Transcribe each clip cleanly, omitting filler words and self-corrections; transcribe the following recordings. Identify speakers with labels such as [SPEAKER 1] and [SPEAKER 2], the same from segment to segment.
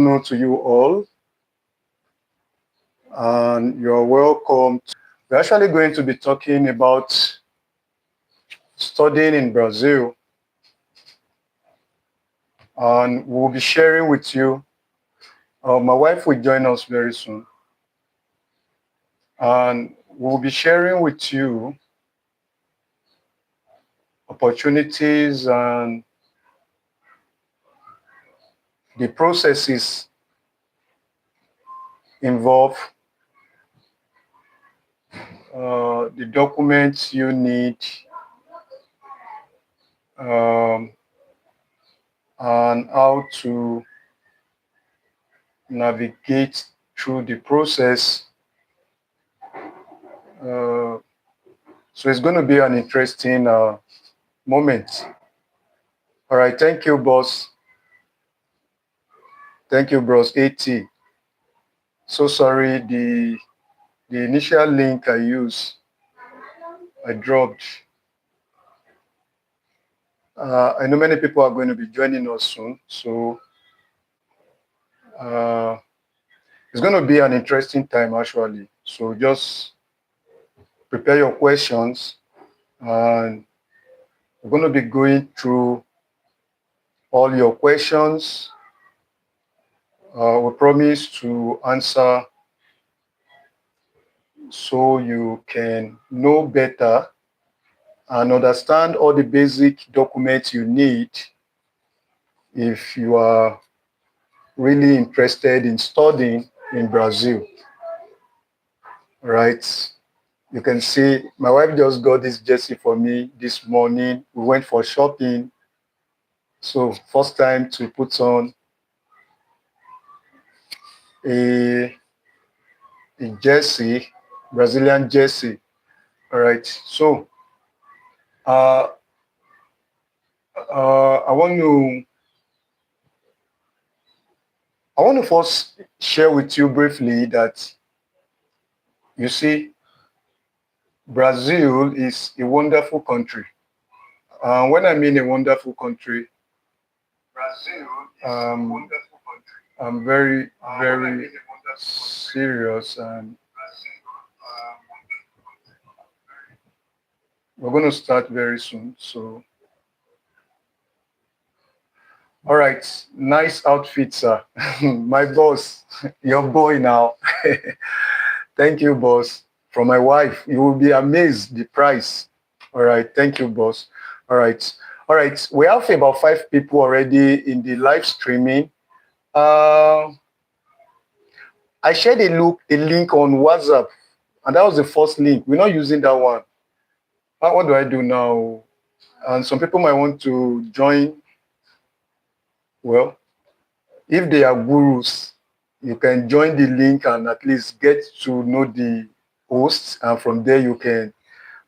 [SPEAKER 1] Hello to you all, and you're welcome. We're actually going to be talking about studying in Brazil, and we'll be sharing with you. My wife will join us very soon, and we'll be sharing with you opportunities and the processes involved, the documents you need, um, and how to navigate through the process. So it's going to be an interesting moment. All right, thank you, boss. Thank you, bros. AT. So sorry, the initial link I dropped. I know many people are going to be joining us soon, so uh, it's going to be an interesting time actually. So just prepare your questions, and we're going to be going through all your questions. We promise to answer so you can know better and understand all the basic documents you need if you are really interested in studying in Brazil. Right? You can see my wife just got this jersey for me this morning. We went for shopping. So first time to put on a, a jersey, Brazilian jersey. All right. So uh, I want to first share with you briefly that you see Brazil is a wonderful country. When I mean a wonderful country, um, I'm very, very serious, and we're going to start very soon. So, all right, nice outfit, sir. My boss, your boy now. Thank you, boss. From my wife, you will be amazed the price. All right, thank you, boss. All right, all right. We have about 5 people already in the live streaming. Uh, I shared a link on WhatsApp, and that was the first link. We're not using that one. What do I do now? And some people might want to join. Well, if they are gurus, you can join the link and at least get to know the hosts, and from there you can.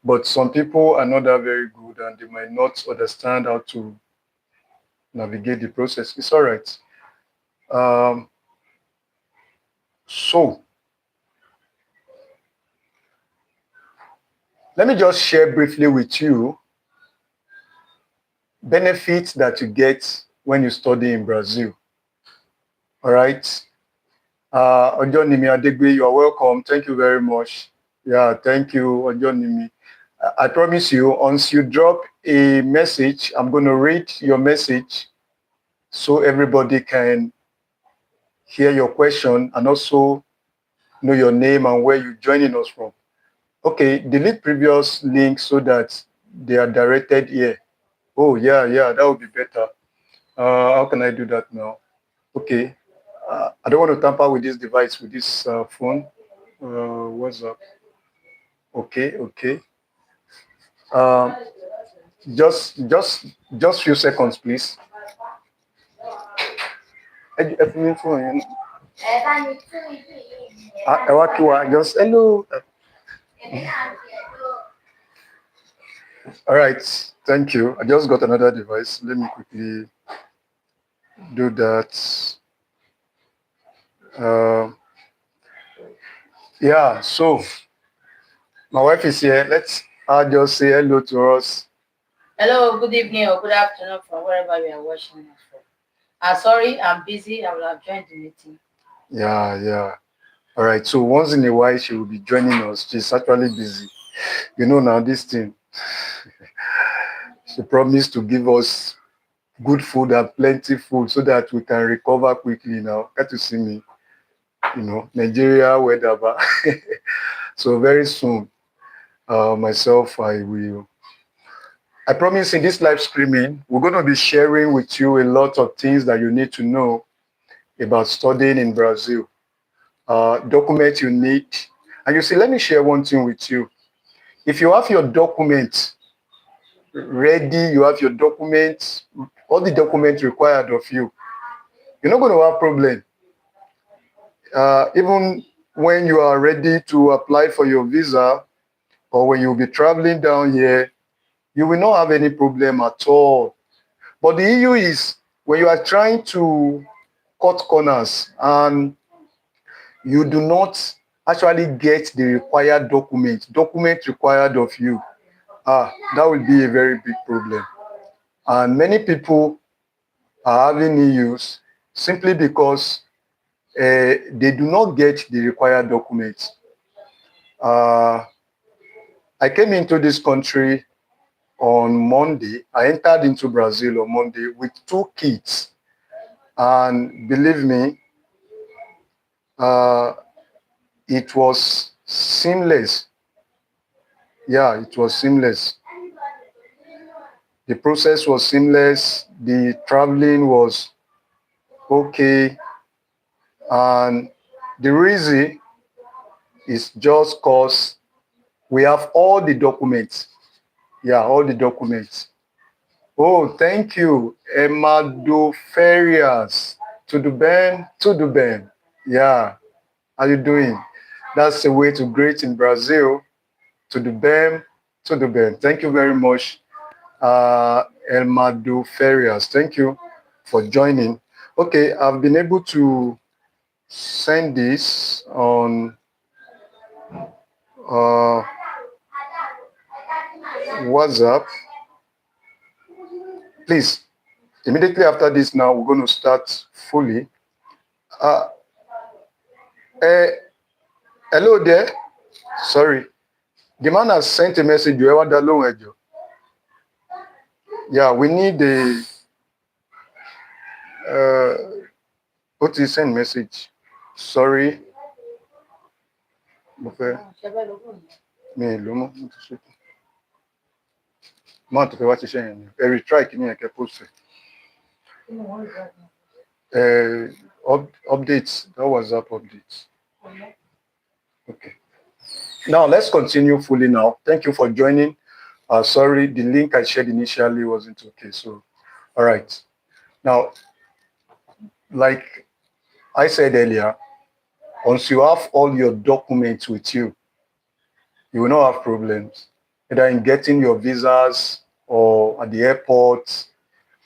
[SPEAKER 1] But some people are not that very good, and they might not understand how to navigate the process. It's all right. Um, so let me just share briefly with you benefits that you get when you study in Brazil. All right. Ojonimi Adegbe, you are welcome. Thank you very much. Yeah, thank you, Ojonimi. I promise you, once you drop a message, I'm going to read your message so everybody can hear your question and also know your name and where you're joining us from. Okay, delete previous links so that they are directed here. Oh, yeah, that would be better. How can I do that now? Okay. I don't want to tamper with this device, with this phone. What's up? Okay. Um, just few seconds, please. Just hello. All right, thank you. I just got another device. Let me quickly do that. Uh, yeah, so my wife is here. Let's just say hello to us.
[SPEAKER 2] Hello, good evening or good afternoon from wherever you are watching us from. Sorry, I'm busy. I will have joined the meeting.
[SPEAKER 1] Yeah, yeah. All right. So once in a while, she will be joining us. She's actually busy. You know, now this thing, she promised to give us good food and plenty food so that we can recover quickly now. Get to see me, Nigeria, whatever. So very soon, myself, I promise in this live streaming, we're going to be sharing with you a lot of things that you need to know about studying in Brazil. Documents you need. And you see, let me share one thing with you. If you have your documents ready, you have your documents, all the documents required of you, you're not going to have problem. Even when you are ready to apply for your visa or when you'll be traveling down here, you will not have any problem at all. But the issue is when you are trying to cut corners and you do not actually get the required document required of you, that will be a very big problem. And many people are having issues simply because they do not get the required documents. Uh, I came into this country on Monday. I entered into Brazil on Monday with 2 kids. And believe me, uh, it was seamless. Yeah, it was seamless. The process was seamless. The traveling was okay. And the reason is just because we have all the documents. Yeah, all the documents. Oh, thank you, Emado Ferias. To the Ben, to the Ben. Yeah, how you doing? That's the way to greet in Brazil. To the Ben, to the Ben. Thank you very much, Emado Ferias. Thank you for joining. Okay, I've been able to send this on uh, WhatsApp. Please, immediately after this now, we're going to start fully. Uh, eh, Hello there. Sorry. The man has sent a message. You ever that long ago? Yeah, we need a what is send message? Sorry. Mo fẹ́ mi ì lò mọ́ mo ti ṣe máa tó fẹ́ wá ṣiṣẹ́ yẹn ni ẹ retry kí ni yẹn kẹ́ post ẹ̀ updates that WhatsApp updates. Okay. Now let's continue fully now. Thank you for joining. Sorry, the link I shared initially wasn't okay. So, all right. Now, like I said earlier, once you have all your documents with you, you will not have problems, either in getting your visas or at the airport.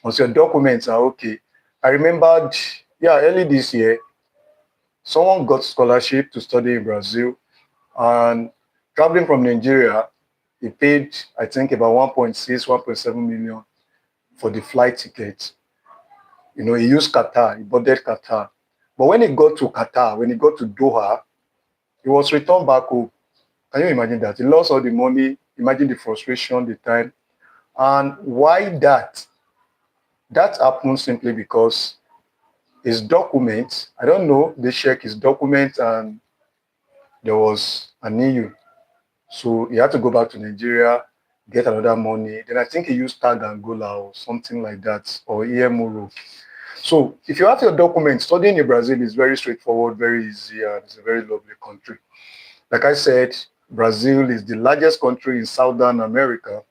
[SPEAKER 1] Once your documents are okay. I remembered, yeah, early this year, someone got scholarship to study in Brazil, and traveling from Nigeria, he paid, I think, about 1.6, 1.7 million for the flight ticket. He used Qatar, he boarded Qatar. But when he got to Qatar, when he got to Doha, he was returned back home. Can you imagine that? He lost all the money. Imagine the frustration, the time. And why that? That happened simply because his documents, I don't know, they checked his documents and there was an issue. So he had to go back to Nigeria, get another money. Then I think he used Tag Angola or something like that, or EMORO. So if you have your documents, studying in Brazil is very straightforward, very easy, and it's a very lovely country. Like I said, Brazil is the largest country in Southern America.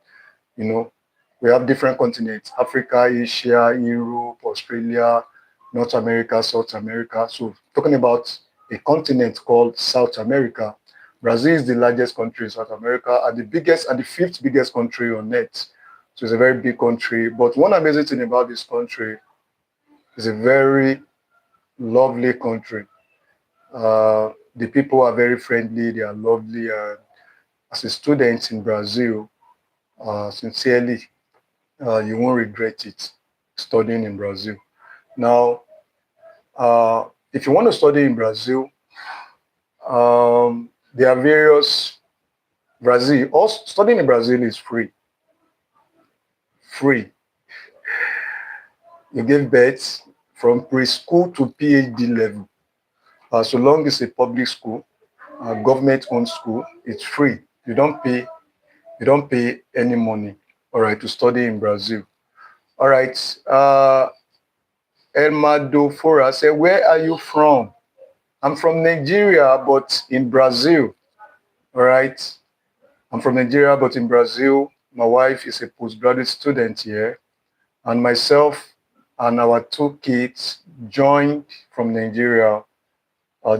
[SPEAKER 1] We have different continents: Africa, Asia, Europe, Australia, North America, South America. So talking about a continent called South America, Brazil is the largest country in South America and the fifth biggest country on earth. So it's a very big country. But one amazing thing about this country is a very lovely country. The people are very friendly, they are lovely. And as a student in Brazil, sincerely, you won't regret it studying in Brazil. Now, if you want to study in Brazil, there are various Brazil. Also, studying in Brazil is free. Free. You give birth from preschool to PhD level. So long as it's a public school, government-owned school, it's free. You don't pay. You don't pay any money. All right, to study in Brazil. All right. Elmado Fora said, "Where are you from?" I'm from Nigeria, but in Brazil. All right. I'm from Nigeria, but in Brazil. My wife is a postgraduate student here, and myself and our two kids joined from Nigeria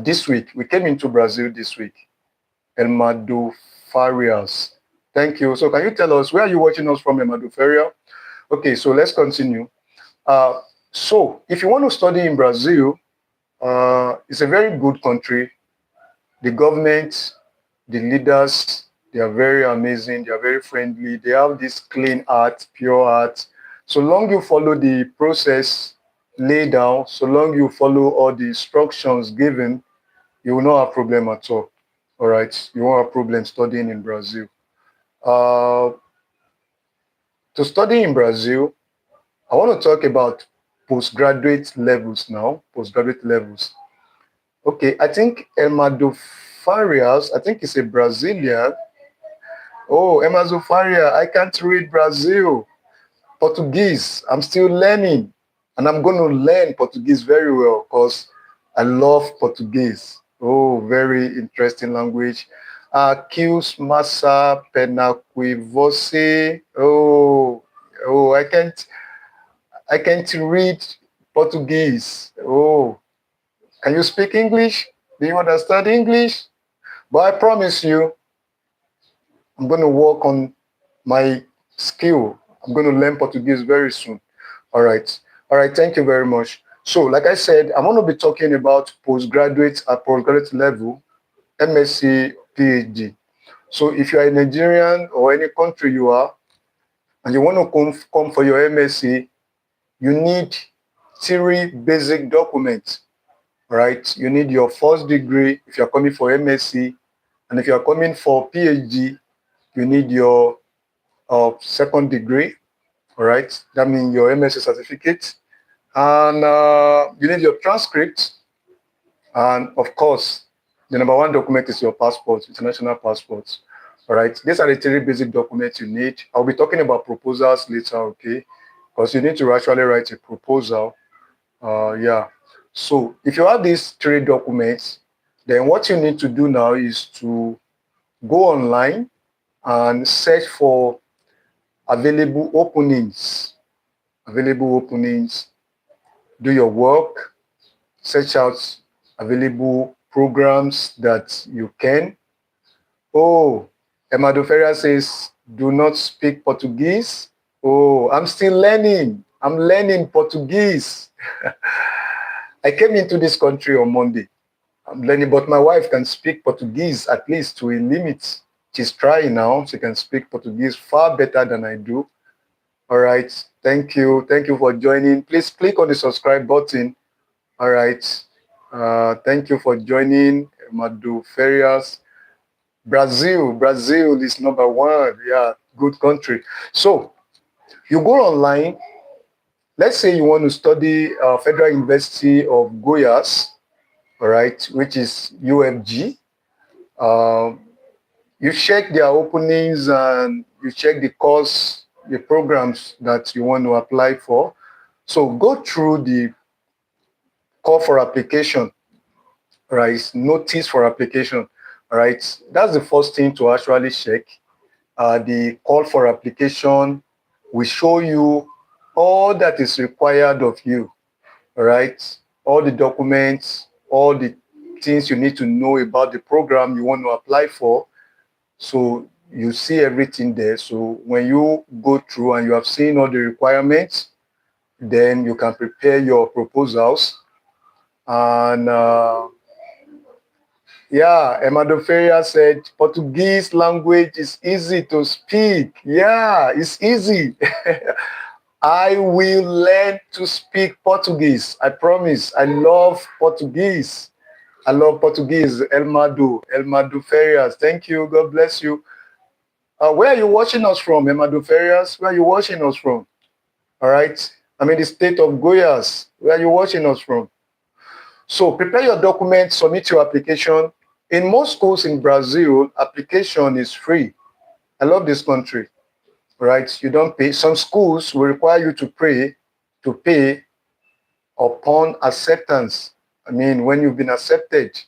[SPEAKER 1] this week. We came into Brazil this week. Elmado Farias. Thank you. So, can you tell us where are you watching us from, Elmado Faria? Okay, so let's continue. Uh, so, if you want to study in Brazil, it's a very good country. The government, the leaders, they are very amazing. They are very friendly. They have this clean heart, pure heart. So long you follow the process laid down, so long you follow all the instructions given, you will not have problem at all. All right, you won't have problem studying in Brazil. Uh, to study in Brazil, I want to talk about postgraduate levels now. Postgraduate levels. Okay, I think Emado Farias, I think he's a Brazilian. Oh, Emado Faria, I can't read Brazil. Portuguese, I'm still learning. And I'm going to learn Portuguese very well because I love Portuguese. Oh, very interesting language. Kius Massa Penakui Você. Oh, I can't read Portuguese. Oh, can you speak English? Do you understand English? But I promise you, I'm going to work on my skill. I'm going to learn Portuguese very soon. All right. All right. Thank you very much. So, like I said, I'm going to be talking about postgraduate at postgraduate level, MSc, PhD. So, if you are a Nigerian or any country you are, and you want to come for your MSc, you need three basic documents. Right? You need your first degree if you're coming for MSc, and if you're coming for PhD, you need your second degree. All right, that means your MSc certificate, and you need your transcript, and of course, the number one document is your passport, international passport. All right, these are the three basic documents you need. I'll be talking about proposals later, okay? Because you need to actually write a proposal. Yeah. So if you have these three documents, then what you need to do now is to go online and search for available openings. Available openings. Do your work. Search out available programs that you can. Oh, Emado Ferreira says, do not speak Portuguese. Oh, I'm still learning. I'm learning Portuguese. I came into this country on Monday. I'm learning, but my wife can speak Portuguese at least to a limit. She's trying now. She can speak Portuguese far better than I do. All right. Thank you. Thank you for joining. Please click on the subscribe button. All right. Thank you for joining. Madu Ferias. Brazil is number one. Yeah, good country. So you go online. Let's say you want to study Federal University of Goiás, all right, which is UFG. Um, you check their openings and you check the course, the programs that you want to apply for. So go through the call for application, right? Notice for application, right? That's the first thing to actually check. The call for application will show you all that is required of you, right? All the documents, all the things you need to know about the program you want to apply for. So you see everything there. So when you go through and you have seen all the requirements, then you can prepare your proposals. And yeah, Emado Ferreira said Portuguese language is easy to speak. Yeah, it's easy. I will learn to speak Portuguese. I promise. I love Portuguese. I love Portuguese. Elmado Ferias. Thank you. God bless you. Where are you watching us from, Elmado Ferias? Where are you watching us from? All right. I'm in the state of Goiás. Where are you watching us from? So prepare your documents, submit your application. In most schools in Brazil, application is free. I love this country, right? You don't pay. Some schools will require you to pay upon acceptance. I mean, when you've been accepted,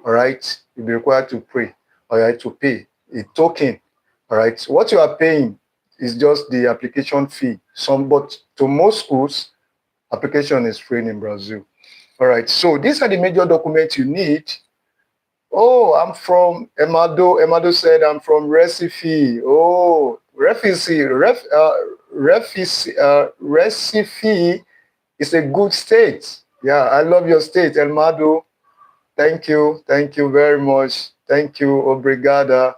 [SPEAKER 1] all right, you'll be required to pay, all right, to pay a token, all right. So what you are paying is just the application fee. But to most schools, application is free in Brazil. All right. So these are the major documents you need. Oh, I'm from Emado. Emado said I'm from Recife. Oh, Recife is a good state. Yeah, I love your state, Elmado. Thank you. Thank you very much. Thank you. Obrigada.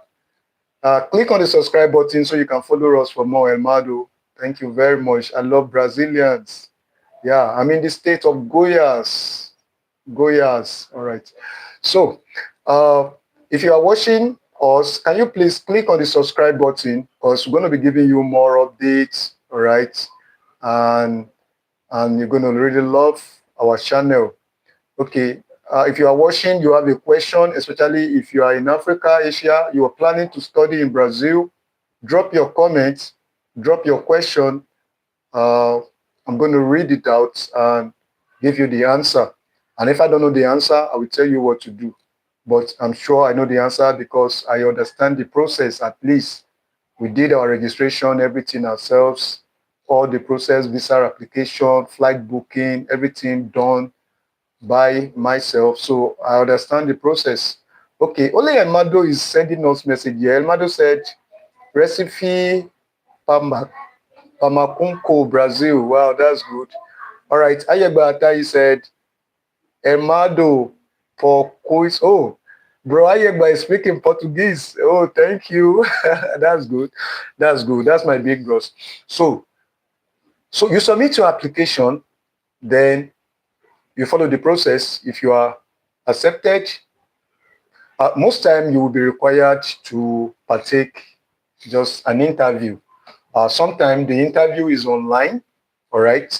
[SPEAKER 1] Click on the subscribe button so you can follow us for more, Elmado. Thank you very much. I love Brazilians. Yeah, I'm in the state of Goiás. Goiás. All right. So, uh, if you are watching us, can you please click on the subscribe button because we're going to be giving you more updates. All right. And you're going to really love our channel. Okay. If you are watching, you have a question, especially if you are in Africa, Asia, you are planning to study in Brazil, drop your comments, drop your question. Uh, I'm going to read it out and give you the answer. And if I don't know the answer, I will tell you what to do. But I'm sure I know the answer because I understand the process at least. We did our registration, everything ourselves, all the process, visa application, flight booking, everything done by myself. So I understand the process. Okay, only Elmado is sending us message here. Elmado said, Recife Pama, Pamacunco, Brazil. Wow, that's good. All right, Ayegba Atai said, Elmado for quiz. Oh, bro, Ayegba is speaking Portuguese. Oh, thank you. That's good. That's good. That's my big bros. So, so you submit your application, then you follow the process. If you are accepted, most time you will be required to partake just an interview. Sometimes the interview is online, all right,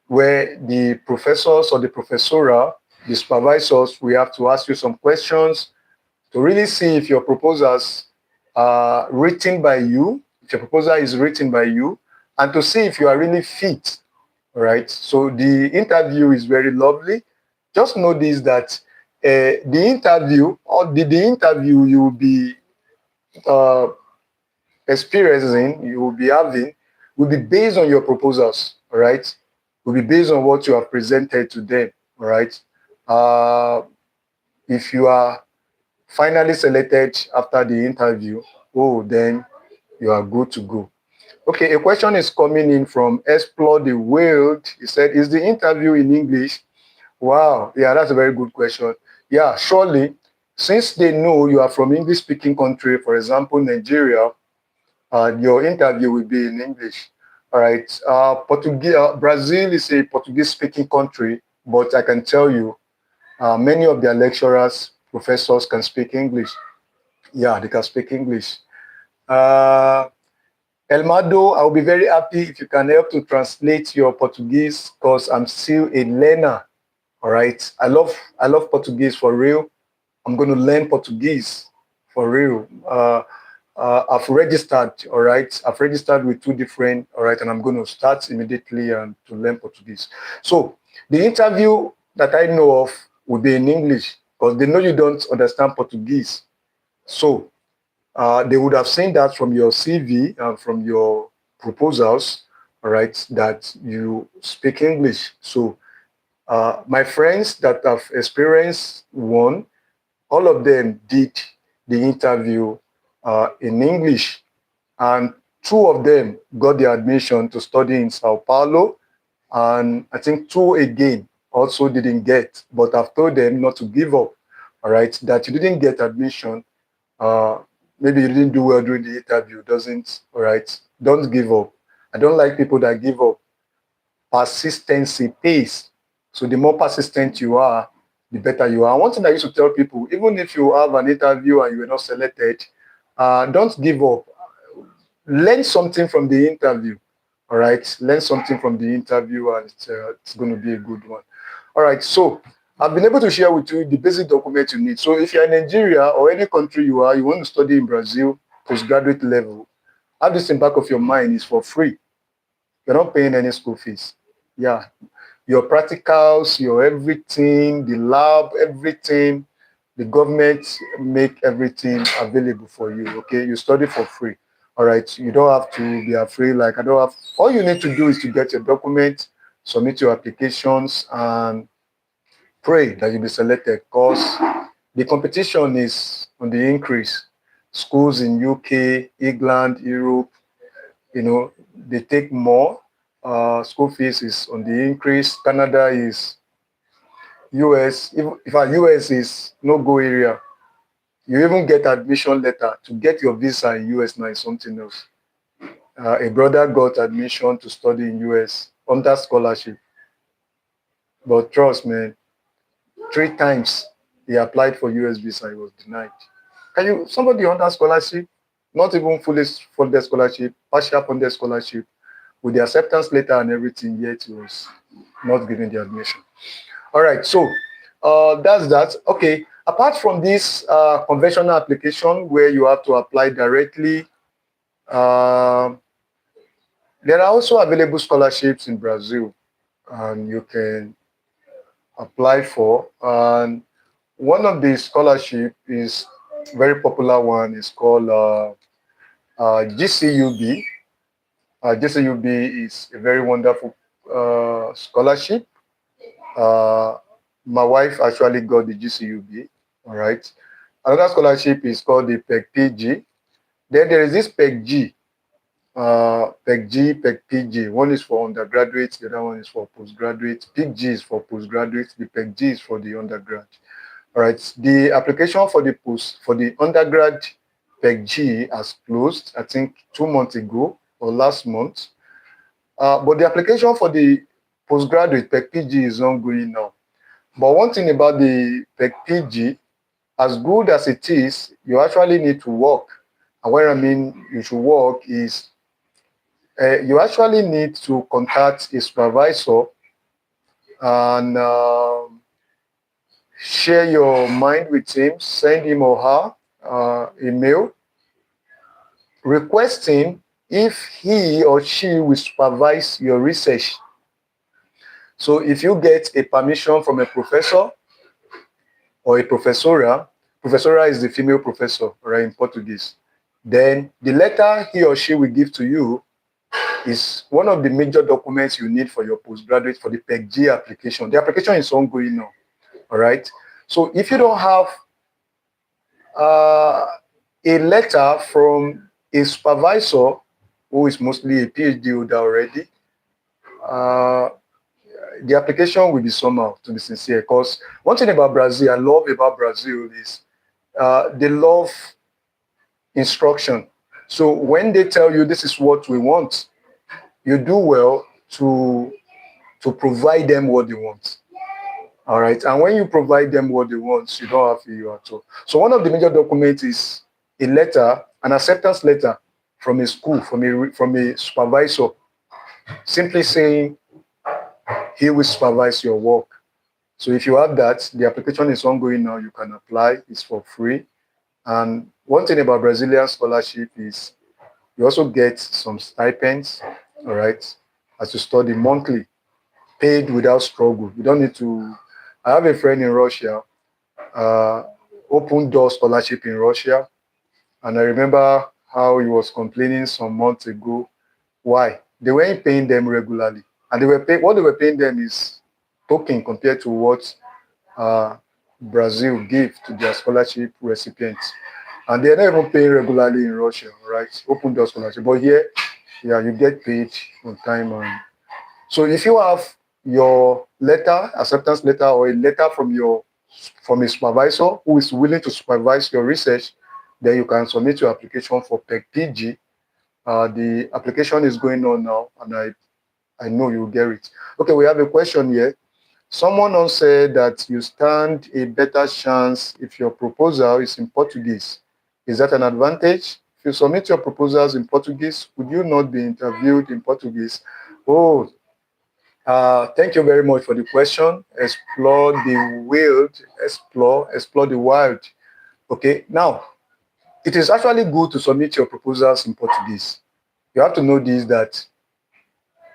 [SPEAKER 1] where the professors or the professora, the supervisors, we have to ask you some questions to really see if your proposals are written by you, if your proposal is written by you, and to see if you are really fit. All right. So the interview is very lovely. Just know this that the interview or the interview you will be uh, experiencing, you will be having, will be based on your proposals. All right. Will be based on what you have presented to them. All right. Uh, if you are finally selected after the interview, oh, then you are good to go. Okay, a question is coming in from Explore the World. He said, is the interview in English? Wow, yeah, that's a very good question. Yeah, surely, since they know you are from English-speaking country, for example, Nigeria, your interview will be in English. All right, Brazil is a Portuguese-speaking country, but I can tell you, many of their lecturers, professors can speak English. Yeah, they can speak English. Uh, Elmado, I'll be very happy if you can help to translate your Portuguese because I'm still a learner. All right. I love Portuguese for real. I'm going to learn Portuguese for real. I've registered, all right. I've registered with two different, all right, and I'm going to start immediately and to learn Portuguese. So the interview that I know of will be in English because they know you don't understand Portuguese. So they would have seen that from your CV and from your proposals, all right, that you speak English. So my friends that have experienced one, all of them did the interview in English, and two of them got the admission to study in Sao Paulo, and I think two again also didn't get, but I've told them not to give up, all right, that you didn't get admission, uh, maybe you didn't do well during the interview, doesn't, all right, don't give up. I don't like people that give up. Persistency pays. So the more persistent you are, the better you are. And one thing I used to tell people, even if you have an interview and you were not selected, don't give up. Learn something from the interview. All right, learn something from the interview, and it's going to be a good one. All right, so I've been able to share with you the basic document you need. So if you're in Nigeria or any country you want to study in Brazil, postgraduate level, have this in back of your mind, is for free. You're not paying any school fees. Yeah, your practicals, your everything, the lab, everything, the government make everything available for you. Okay, you study for free. All right, you don't have to be afraid. Like, I don't have. All you need to do is to get your document, submit your applications, and pray that you'll be selected. Because the competition is on the increase. Schools in UK, England, Europe, they take more. School fees is on the increase. Canada is US. If our US is no go area, you even get admission letter to get your visa in US now is something else. A brother got admission to study in US under scholarship, but trust me, 3 times he applied for US visa, he was denied. Can you somebody under scholarship, not even fully funded scholarship, partial funded scholarship, with the acceptance letter and everything, yet he was not given the admission. All right, so that's that. Okay, apart from this conventional application where you have to apply directly, uh, there are also available scholarships in Brazil, and you can apply for. And one of the scholarship is very popular one is called GCUB. GCUB is a very wonderful scholarship. Uh, my wife actually got the GCUB. All right. Another scholarship is called the PEG-PG. Then there is this PEG-G, PEG-G, PEG-PG. One is for undergraduates, the other one is for postgraduates. PEG-G is for postgraduates, the PEG-G is for the undergrad. All right. The application for the undergrad PEG-G has closed, I think 2 months ago or last month. But the application for the postgraduate PEG-PG is ongoing now. But one thing about the PEG-PG, as good as it is, you actually need to work. And what I mean you should work is you actually need to contact a supervisor and share your mind with him, send him or her email requesting if he or she will supervise your research. So if you get a permission from a professor or a professora is the female professor, right, in Portuguese, then the letter he or she will give to you is one of the major documents you need for your postgraduate for the PEG-G application. The application is ongoing now, all right? So if you don't have a letter from a supervisor who is mostly a PhD holder already, the application will be somehow, to be sincere. Because one thing about Brazil, I love about Brazil is they love instruction. So when they tell you this is what we want, you do well to provide them what they want. All right. And when you provide them what they want, you don't have to at all. So one of the major documents is a letter, an acceptance letter from a school, from a supervisor, simply saying he will supervise your work. So if you have that, the application is ongoing now. You can apply. It's for free. And one thing about Brazilian scholarship is you also get some stipends, all right, as you study monthly, paid without struggle. You don't need to. I have a friend in Russia, uh, open door scholarship in Russia, and I remember how he was complaining some months ago. Why? They weren't paying them regularly, and what they were paying them is token compared to what uh, Brazil give to their scholarship recipients. And they're not even paying regularly in Russia, right? Open door scholarship. But here, yeah, you get paid on time. And so if you have your letter, acceptance letter, or a letter from a supervisor who is willing to supervise your research, then you can submit your application for PEG-PG. The application is going on now, and I know you'll get it. Okay, we have a question here. Someone else said that you stand a better chance if your proposal is in Portuguese. Is that an advantage? If you submit your proposals in Portuguese, would you not be interviewed in Portuguese? Oh, thank you very much for the question. Explore the wild, explore the wild. Okay, now it is actually good to submit your proposals in Portuguese. You have to know this that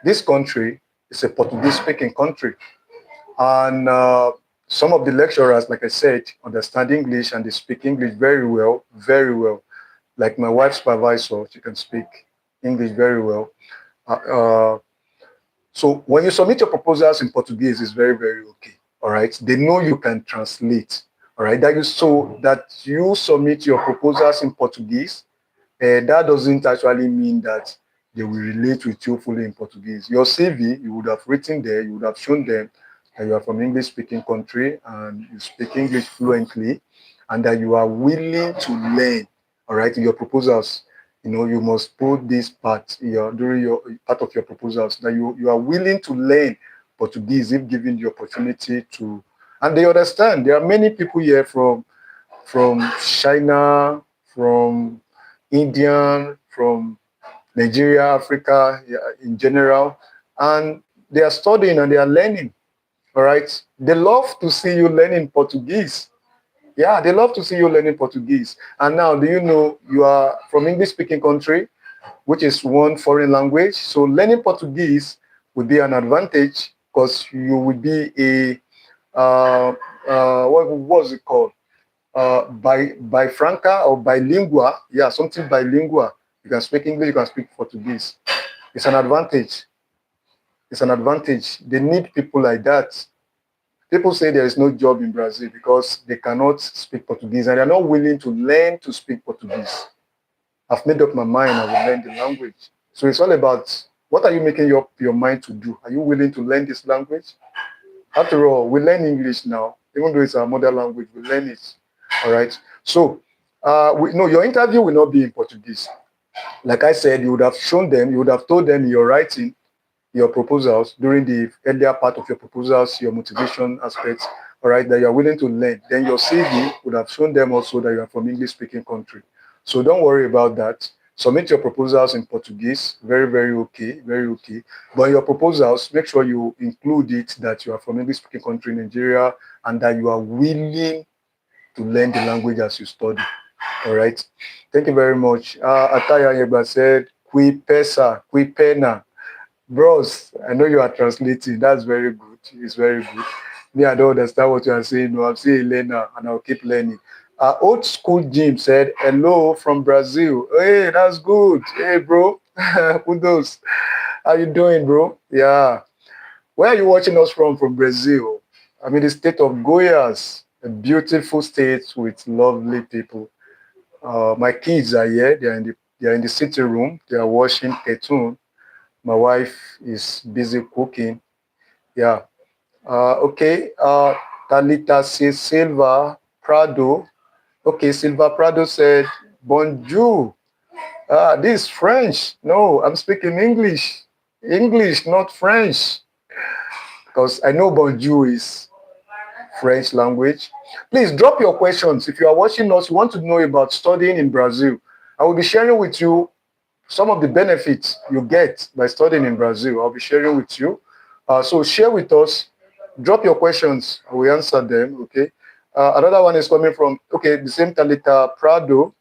[SPEAKER 1] this country is a Portuguese speaking country. And some of the lecturers, like I said, understand English and they speak English very well, very well. Like my wife's supervisor, she can speak English very well. Uh, uh, so when you submit your proposals in Portuguese, it's very, very okay. All right. They know you can translate. All right. That you submit your proposals in Portuguese, that doesn't actually mean that they will relate with you fully in Portuguese. Your CV, you would have written there, you would have shown them that you are from English speaking country and you speak English fluently and that you are willing to learn. All right, in your proposals, you must put this part during your part of your proposals that you are willing to learn Portuguese if given the opportunity to. And they understand. There are many people here from China, from Indian, from Nigeria, Africa, yeah, in general, and they are studying and they are learning. All right, they love to see you learning Portuguese. Yeah, they love to see you learning Portuguese. And now, do you know you are from English-speaking country, which is one foreign language? So learning Portuguese would be an advantage because you would be a what was it called? By franca or bilingua, yeah, something bilingua. You can speak English, you can speak Portuguese. It's an advantage. It's an advantage. They need people like that. People say there is no job in Brazil because they cannot speak Portuguese and they're not willing to learn to speak Portuguese. I've made up my mind, I will learn the language. So it's all about what are you making your mind to do? Are you willing to learn this language? After all, we learn English now, even though it's our mother language, we learn it. All right. So, no, your interview will not be in Portuguese. Like I said, you would have shown them, you would have told them in your writing, your proposals during the earlier part of your proposals, your motivation aspects, all right, that you are willing to learn. Then your CV would have shown them also that you are from English-speaking country. So don't worry about that. Submit your proposals in Portuguese. Very, very okay. Very okay. But in your proposals, make sure you include it that you are from English-speaking country, Nigeria, and that you are willing to learn the language as you study. All right. Thank you very much. Ataya Yeba said, Qui pesa, qui pena. Bros, I know you are translating. That's very good. It's very good. Me, I don't understand what you are saying. No, I'm saying learner, and I'll keep learning. Old School Jim said, hello from Brazil. Hey, that's good. Hey, bro. Kudos. How you doing, bro? Yeah. Where are you watching us from Brazil? I'm in the state of Goiás, a beautiful state with lovely people. My kids are here. They are in the sitting room. They are watching cartoon. My wife is busy cooking. Yeah. Okay. Talita says Silva Prado. Okay, Silva Prado said, Bonjour. This is French. No, I'm speaking English. English, not French. Because I know bonjour is French language. Please drop your questions. If you are watching us, you want to know about studying in Brazil. I will be sharing with you some of the benefits you get by studying in Brazil. I'll be sharing with you. So share with us. Drop your questions. I will answer them. Okay. Another one is coming from, okay, the same Talita Prado.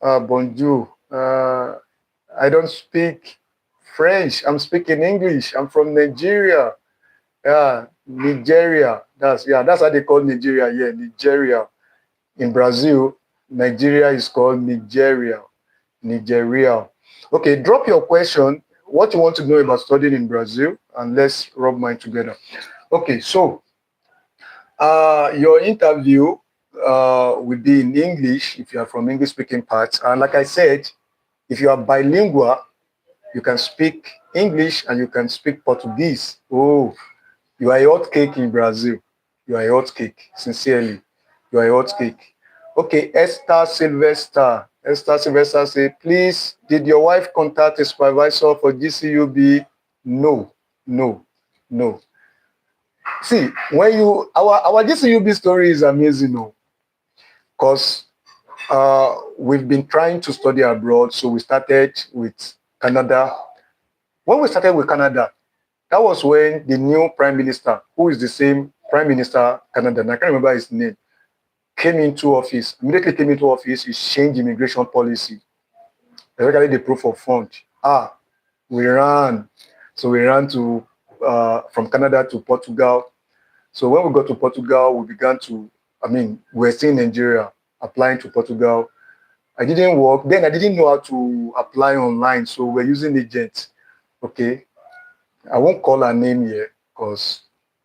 [SPEAKER 1] Bonjour. I don't speak French. I'm speaking English. I'm from Nigeria. Yeah, Nigeria. That's how they call Nigeria. Yeah, Nigeria. In Brazil, Nigeria is called Nigeria. Nigeria. Okay, drop your question. What you want to know about studying in Brazil, and let's rub mine together. Okay, so your interview will be in English if you are from English-speaking parts. And like I said, if you are bilingual, you can speak English and you can speak Portuguese. Oh, you are a hot cake in Brazil. You are a hot cake, sincerely. You are a hot cake. Okay, Esther Sylvester. Esther Sylvester say, please, did your wife contact a supervisor for GCUB? No. No, no. See, when you our GCUB story is amazing, no, because we've been trying to study abroad. So we started with Canada. When we started with Canada, that was when the new prime minister, who is the same prime minister Canada, and I can't remember his name, came into office. Immediately came into office, he changed immigration policy, especially the proof of fund. We ran. So we ran to from Canada to Portugal. So when we got to Portugal, we began to, we were still in Nigeria, applying to Portugal. I didn't work. Then I didn't know how to apply online. So we're using agents. Okay. I won't call her name here because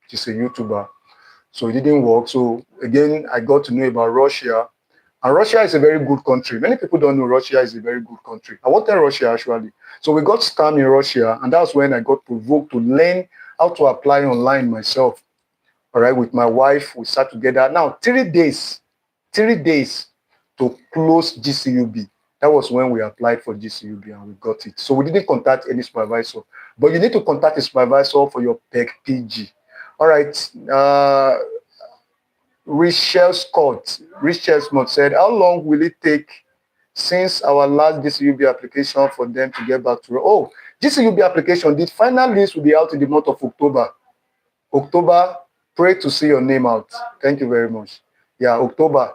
[SPEAKER 1] she's a YouTuber. So it didn't work. So again, I got to know about Russia. And Russia is a very good country. Many people don't know Russia is a very good country. I wanted Russia actually. So we got scammed in Russia, and that's when I got provoked to learn how to apply online myself. All right, with my wife, we sat together. Now, 3 days to close GCUB. That was when we applied for GCUB and we got it. So we didn't contact any supervisor, but you need to contact a supervisor for your PEC PG. All right. Richard Scott said, how long will it take since our last GCUB application for them to get back to? Oh, GCUB application, the final list will be out in the month of October. October, pray to see your name out. Thank you very much. Yeah, October.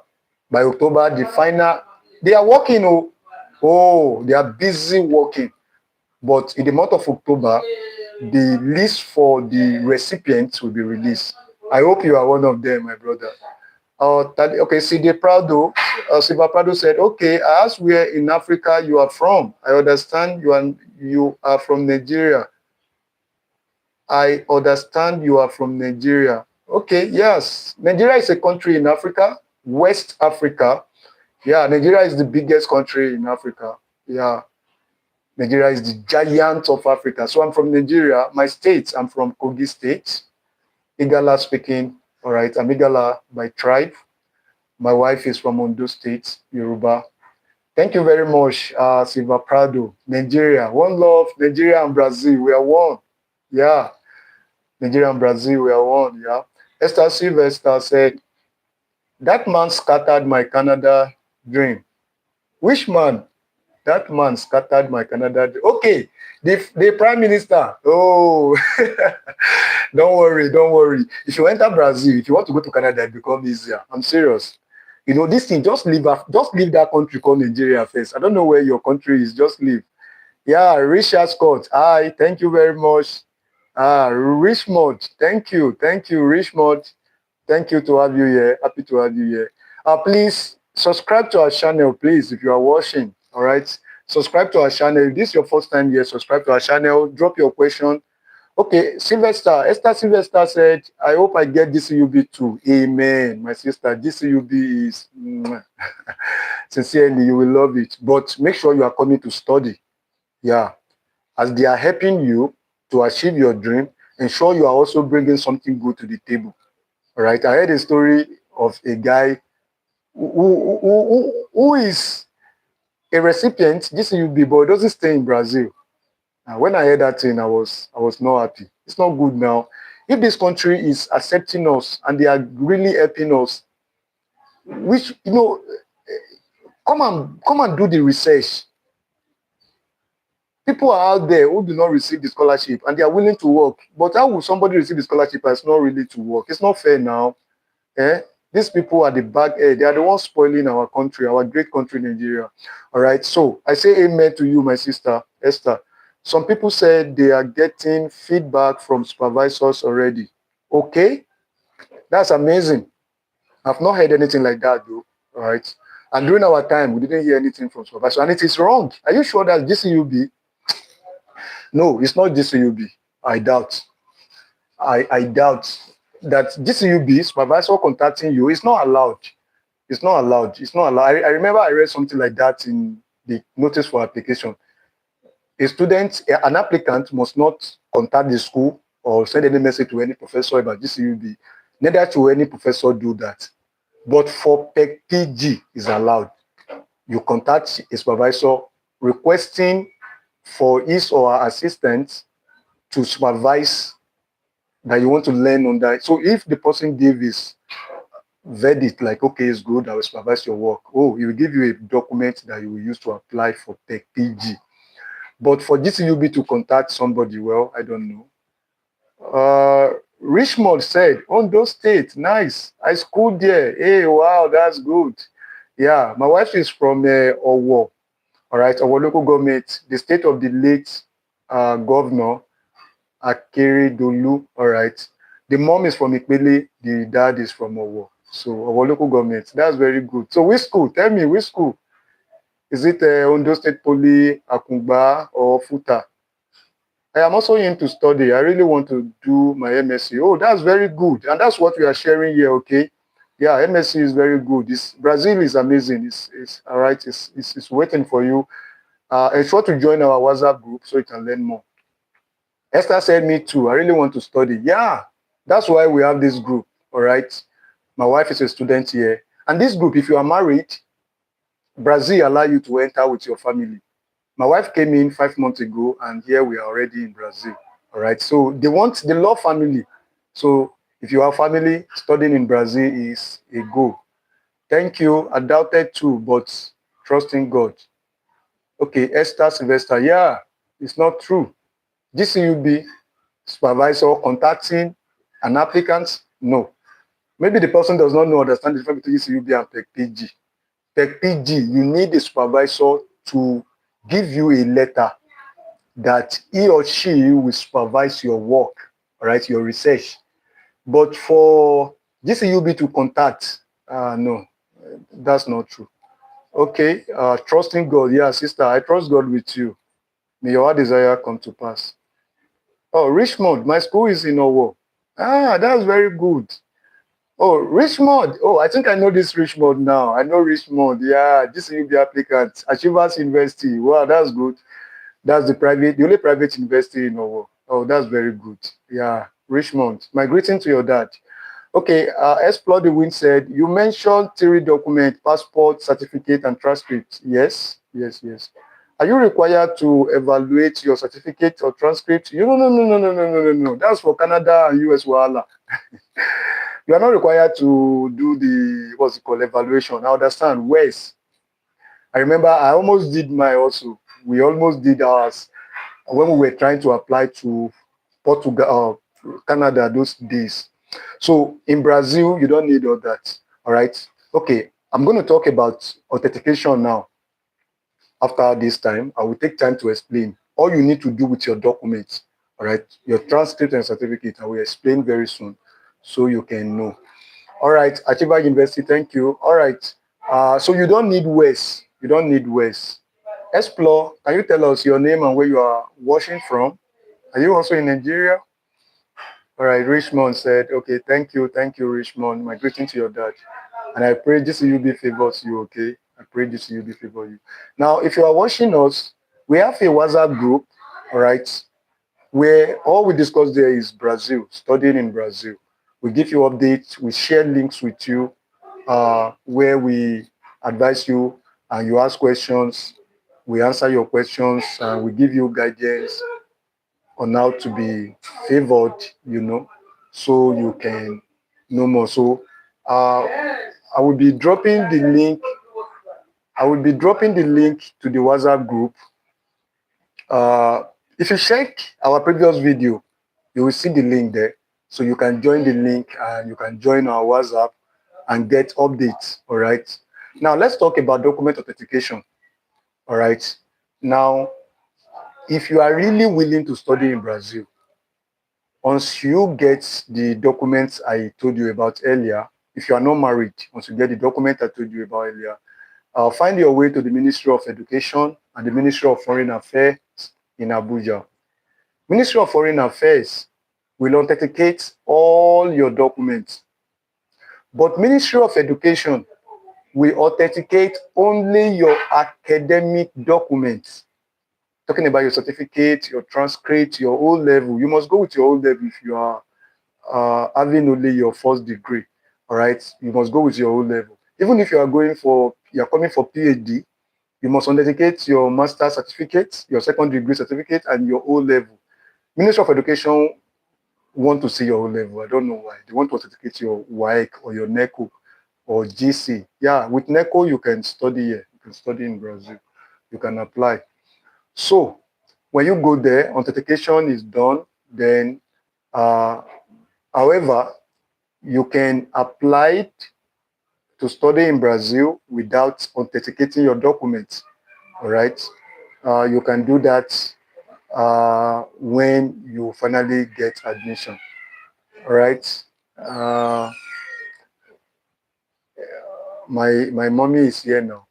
[SPEAKER 1] By October, the final, they are working. Oh, they are busy working. But in the month of October, the list for the recipients will be released. I hope you are one of them, my brother. Okay, Silva Prado said, okay, I asked where in Africa you are from. I understand you are from Nigeria. I understand you are from Nigeria. Okay, yes. Nigeria is a country in Africa, West Africa. Yeah, Nigeria is the biggest country in Africa. Yeah. Nigeria is the giant of Africa. So I'm from Nigeria. My state, I'm from Kogi State. Igala speaking. All right, I'm Igala by tribe. My wife is from Ondo State, Yoruba. Thank you very much, Silva Prado. Nigeria, one love. Nigeria and Brazil, we are one. Yeah. Nigeria and Brazil, we are one. Yeah. Esther Sylvester said, that man scattered my Canada dream. Which man? That man scattered my Canada dream. Okay, the prime minister. Oh, don't worry. If you enter Brazil, if you want to go to Canada, it becomes easier. I'm serious. You know, this thing, just leave that country called Nigeria first. I don't know where your country is, just leave. Yeah, Richard Scott. Hi, thank you very much. Richmond, thank you, Richmond. Thank you to have you here. Happy to have you here. Please subscribe to our channel, please, if you are watching. All right, subscribe to our channel. If this is your first time here, subscribe to our channel. Drop your question. Okay, Esther Sylvester said, I hope I get GCUB too. Amen, my sister. GCUB is sincerely, you will love it. But make sure you are coming to study. Yeah, as they are helping you to achieve your dream, ensure you are also bringing something good to the table. All right, I heard a story of a guy who is a recipient GCUB, but doesn't stay in Brazil. And when I heard that thing, I was not happy. It's not good now. If this country is accepting us and they are really helping us, which come and do the research. People are out there who do not receive the scholarship and they are willing to work. But how will somebody receive the scholarship and is not really to work? It's not fair now. These people are the bad egg. They are the ones spoiling our country, our great country, Nigeria. All right. So I say amen to you, my sister, Esther. Some people said they are getting feedback from supervisors already. Okay. That's amazing. I've not heard anything like that, though. All right. And during our time, we didn't hear anything from supervisors. And it is wrong. Are you sure that's GCUB? No, it's not GCUB. I doubt. I doubt that GCUB supervisor contacting you is not allowed. It's not allowed. It's not allowed. I remember I read something like that in the notice for application. A student, an applicant must not contact the school or send any message to any professor about GCUB. Neither should any professor do that. But for PG is allowed. You contact a supervisor requesting for his or her assistance to supervise that you want to learn on that. So if the person gave his verdict like, okay, it's good, I will supervise your work. Oh, he will give you a document that you will use to apply for Tech PG. But for GCUB to contact somebody, well, I don't know. Richmond said, Ondo State, nice. I schooled there. Hey, wow, that's good. Yeah, my wife is from Owo, all right, our local government, the state of the late governor, Akeredolu, all right. The mom is from Ipele, the dad is from Owo. So our local government, that's very good. So which school? Tell me, which school? Is it Ondo State Poly, Akungba, or Futa? I am also into study. I really want to do my MSc. Oh, that's very good. And that's what we are sharing here, okay? Yeah, MSc is very good. Brazil is amazing. It's all right. It's waiting for you. Ensure to join our WhatsApp group so you can learn more. Esther said, me too. I really want to study. Yeah, that's why we have this group, all right? My wife is a student here. And this group, if you are married, Brazil allow you to enter with your family. My wife came in 5 months ago, and here we are already in Brazil. All right. So they love family. So if you have family, studying in Brazil is a go. Thank you. I doubted too, but trusting God. Okay, Esther Sylvester. Yeah, it's not true. GCUB supervisor contacting an applicant? No. Maybe the person does not know understand the difference between GCUB and PEC-PG. PEC-PG, you need a supervisor to give you a letter that he or she will supervise your work, all right, your research. But for GCUB to contact, no, that's not true. Okay, trusting God. Yeah, sister, I trust God with you. May your desire come to pass. Oh, Richmond, my school is in Owo. Ah, that's very good. Oh, Richmond. Oh, I think I know this Richmond now. I know Richmond. Yeah, GCUB applicant. Achievers University. Wow, that's good. That's the only private university in Owo. Oh, that's very good. Yeah, Richmond. My greeting to your dad. Okay, Explore the Wind said, you mentioned theory document, passport, certificate, and transcript. Yes, yes, yes. Are you required to evaluate your certificate or transcript? You no. That's for Canada and US Wahala. You are not required to do the what's it called evaluation. I understand. Where's I remember I almost did my also. We almost did ours when we were trying to apply to Portugal, Canada those days. So in Brazil, you don't need all that. All right. Okay. I'm going to talk about authentication now. After this time, I will take time to explain all you need to do with your documents. All right. Your transcript and certificate, I will explain very soon so you can know. All right. Achiever University, thank you. All right. So you don't need West. You don't need West. Explore, can you tell us your name and where you are watching from? Are you also in Nigeria? All right, Richmond said, okay, thank you, Richmond. My greeting to your dad. And I pray this will be favors you, okay? I pray this will be favor you. Now, if you are watching us, we have a WhatsApp group, all right, where all we discuss there is Brazil, studying in Brazil. We give you updates, we share links with you, where we advise you and you ask questions, we answer your questions, and we give you guidance on how to be favored, so you can know more. So uh, I will be dropping the link. I will be dropping the link to the WhatsApp group. Uh, if you check our previous video, you will see the link there. So you can join the link and you can join our WhatsApp and get updates. All right. Now let's talk about document authentication. All right. Now, if you are really willing to study in Brazil, once you get the documents I told you about earlier, if you are not married, once you get the document I told you about earlier, find your way to the Ministry of Education and the Ministry of Foreign Affairs in Abuja. Ministry of Foreign Affairs will authenticate all your documents, but Ministry of Education will authenticate only your academic documents. Talking about your certificate, your transcript, your O level. You must go with your O level if you are having only your first degree. All right, you must go with your O level. Even if you're coming for PhD, you must authenticate your master certificate, your second degree certificate, and your O level. Ministry of Education want to see your level. I don't know why. They want to authenticate your WAEC or your NECO or GC. Yeah, with NECO, you can study here. You can study in Brazil. You can apply. So when you go there, authentication is done. Then, uh, however, you can apply it to study in Brazil without authenticating your documents. All right. You can do that when you finally get admission. All right. Uh, my mommy is here now.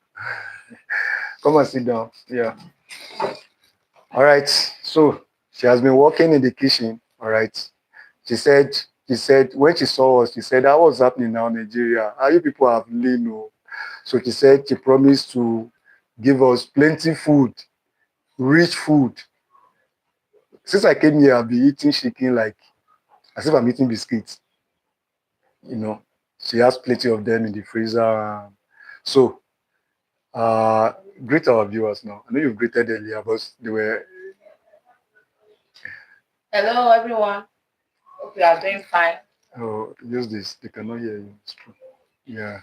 [SPEAKER 1] Come and sit down. Yeah. All right. So she has been working in the kitchen. All right. She said she said when she saw us, she said, "Ah, what's happening now, Nigeria? How you people have lean, oh?" So she said she promised to give us plenty food, rich food. Since I came here, I've been eating chicken like as if I'm eating biscuits. You know, she has plenty of them in the freezer. So, uh, greet our viewers now. I know you've greeted earlier, but they were
[SPEAKER 2] Hello, everyone. Hope you are doing fine.
[SPEAKER 1] use this. They cannot hear you. It's true. Yeah.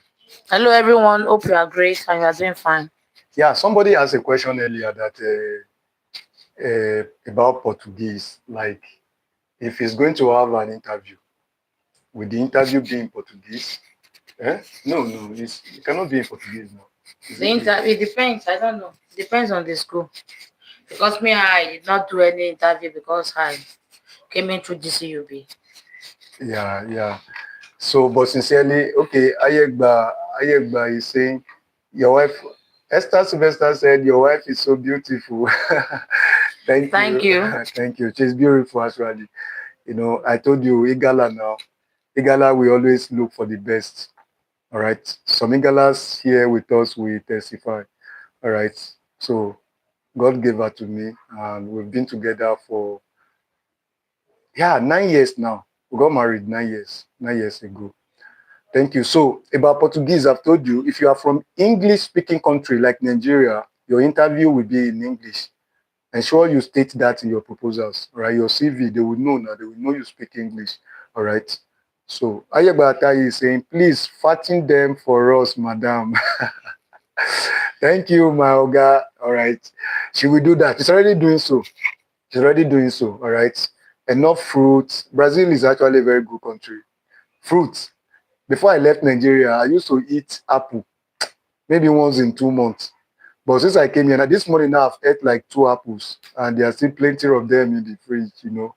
[SPEAKER 2] Hello, everyone. Hope you are great and you are doing fine.
[SPEAKER 1] Yeah. Somebody asked a question earlier that about Portuguese. Like, if he's going to have an interview, will the interview be in Portuguese? Eh? No, no, it cannot be in Portuguese now.
[SPEAKER 2] It depends. I don't know. Depends on the school. Because me, I did not do any interview because I came in through DCUB.
[SPEAKER 1] Yeah, yeah. So, but sincerely, okay, Ayegba is saying, your wife, Esther Sylvester said, your wife is so beautiful. Thank
[SPEAKER 2] Thank
[SPEAKER 1] you.
[SPEAKER 2] you.
[SPEAKER 1] Thank you. She's beautiful, actually. You know, I told you, Igala now. Igala, we always look for the best. All right. Some Igalas here with us, we testify. All right. So, God gave her to me, and we've been together for, yeah, 9 years now. We got married 9 years, 9 years ago. Thank you. So about Portuguese, I've told you, if you are from English-speaking country like Nigeria, your interview will be in English. Ensure you state that in your proposals, right? Your CV, they will know now. They will know you speak English, all right? So Ayebata is saying, please fatten them for us, madam. Thank you, my Oga. All right. She will do that. She's already doing so. She's already doing so, all right? Enough fruits. Brazil is actually a very good country. Fruits. Before I left Nigeria, I used to eat apple maybe once in 2 months. But since I came here, now this morning now I've ate like 2 apples, and there are still plenty of them in the fridge, you know.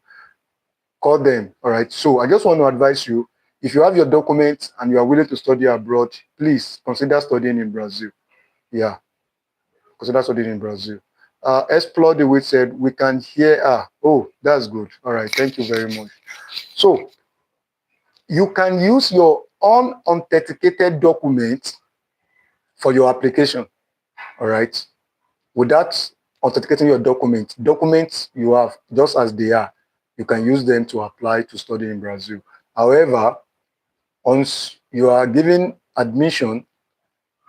[SPEAKER 1] Call them. All right. So I just want to advise you, if you have your documents and you are willing to study abroad, please consider studying in Brazil. Yeah, consider studying in Brazil. Explore the way said we can hear. Oh, that's good. All right. Thank you very much. So you can use your unauthenticated document for your application. All right. Without authenticating your documents you have just as they are, you can use them to apply to study in Brazil. However, once you are given admission,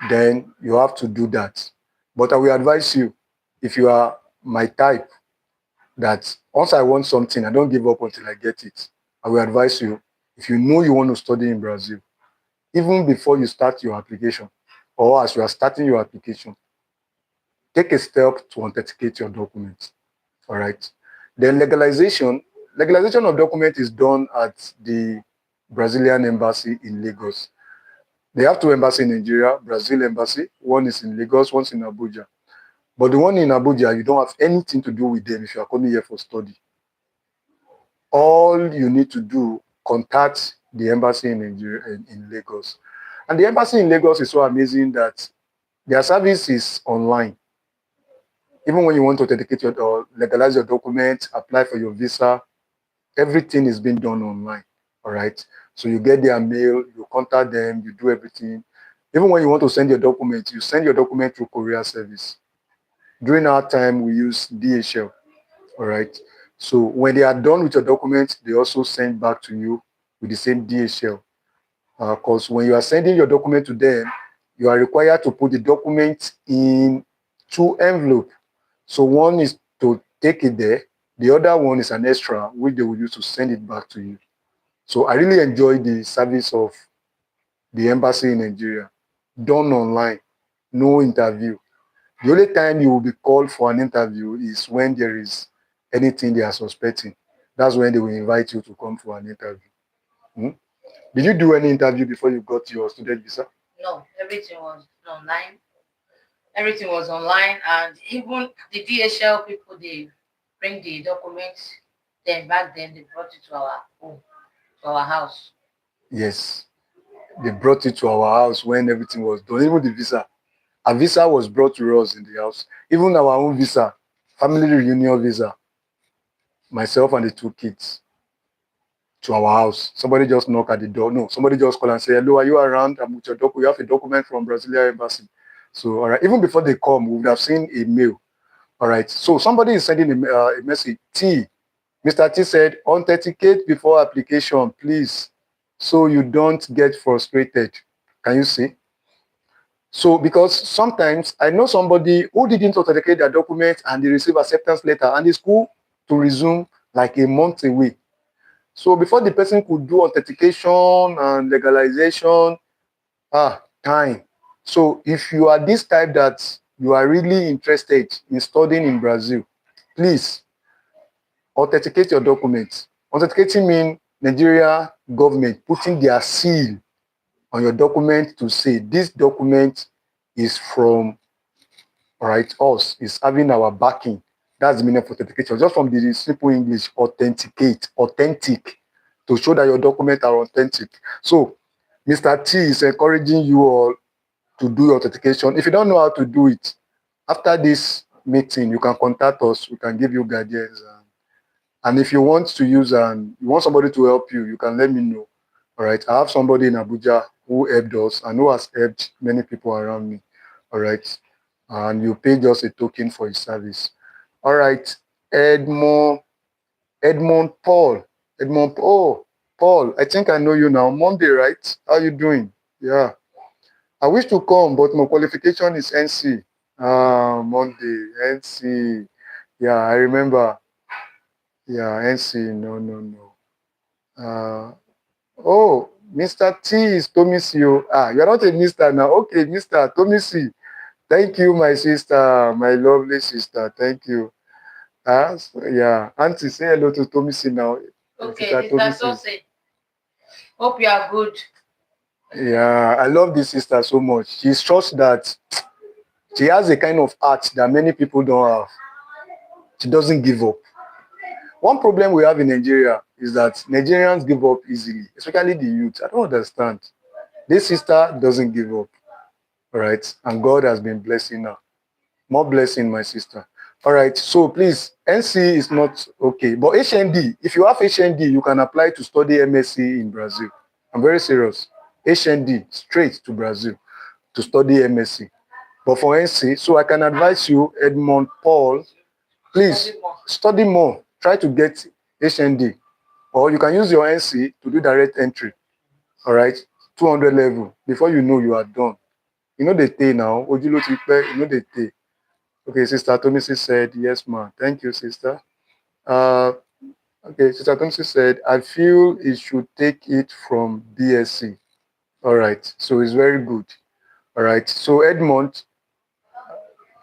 [SPEAKER 1] then you have to do that. But I will advise you, if you are my type, that once I want something, I don't give up until I get it. I will advise you, if you know you want to study in Brazil, even before you start your application, or as you are starting your application, take a step to authenticate your documents. All right. Then legalization of document is done at the Brazilian embassy in Lagos. They have two embassies in Nigeria, Brazil embassy. One is in Lagos, one's in Abuja. But the one in Abuja, you don't have anything to do with them if you are coming here for study. All you need to do, contact the embassy in Nigeria, in Lagos. And the embassy in Lagos is so amazing that their service is online. Even when you want to authenticate your or legalize your document, apply for your visa, everything is being done online. All right. So you get their mail, you contact them, you do everything. Even when you want to send your document, you send your document through courier service. During our time, we use DHL. All right. So when they are done with your document, they also send back to you with the same DHL. Because when you are sending your document to them, you are required to put the document in two envelopes. So one is to take it there, The other one is an extra, which they will use to send it back to you. So I really enjoy the service of the embassy in Nigeria. Done online, no interview. The only time you will be called for an interview is when there is anything they are suspecting. That's when they will invite you to come for an interview. Hmm? Did you do any interview before you got your student visa?
[SPEAKER 2] No, everything was online. Everything was online, and even the DHL people, they bring the documents. Then back then they brought it to our home, to our house.
[SPEAKER 1] Yes. They brought it to our house when everything was done, even the visa. A visa was brought to us in the house. Even our own visa, family reunion visa, myself and the two kids to our house. Somebody just knock at the door. No, somebody just call and say, hello, are you around? I'm with your document. You have a document from Brazilian embassy. So, all right, even before they come, we would have seen a mail. All right, so somebody is sending a message. T, Mr. T said, authenticate before application, please, so you don't get frustrated. Can you see? So, because sometimes I know somebody who didn't authenticate their document and they receive acceptance letter and the school to resume like a month away. So before the person could do authentication and legalization, time. So if you are this type that you are really interested in studying in Brazil, please authenticate your documents. Authenticating means Nigeria government putting their seal on your document to say this document is from, all right, us, is having our backing. That's the meaning of authentication. Just from the simple English, authenticate, authentic, to show that your documents are authentic. So Mr. T is encouraging you all to do your authentication. If you don't know how to do it, after this meeting, you can contact us. We can give you guidance. And if you want to use and you want somebody to help you, you can let me know. All right. I have somebody in Abuja who helped us and who has helped many people around me. All right. And you pay just a token for his service. All right. Edmond, Edmond Paul. Edmond, oh, Paul, I think I know you now. Monday, right? How you doing? Yeah. I wish to come, but my qualification is NC. Monday, NC. Yeah, I remember. Yeah, NC. No, no, no. Uh, oh, Mr. T is Tomisio. You're not a Mr. now. Okay, Mr. Tomisi. Thank you, my sister, my lovely sister. Thank you. Yeah. Auntie, say hello to Tomisi now.
[SPEAKER 2] Okay,
[SPEAKER 1] Sister
[SPEAKER 2] this that's so
[SPEAKER 1] Tomisi.
[SPEAKER 2] say. Hope you are good.
[SPEAKER 1] Yeah, I love this sister so much. She's trust that she has a kind of heart that many people don't have. She doesn't give up. One problem we have in Nigeria is that Nigerians give up easily, especially the youth. I don't understand. This sister doesn't give up, all right? And God has been blessing her. More blessing, my sister. All right, so please, NC is not okay. But HND, if you have HND, you can apply to study MSc in Brazil. I'm very serious. HND, straight to Brazil to study MSc. But for NC, so I can advise you, Edmond Paul, please study more. Try to get HND. Or you can use your NC to do direct entry. All right, 200 level. Before you know, you are done. You know the day now. Ojulo ti pẹ́, you know the day. Okay, Sister Tomisi said, yes, ma'am. Thank you, sister. Uh, okay, Sister Tomisi said, I feel it should take it from BSc. All right, so it's very good. All right, so Edmond,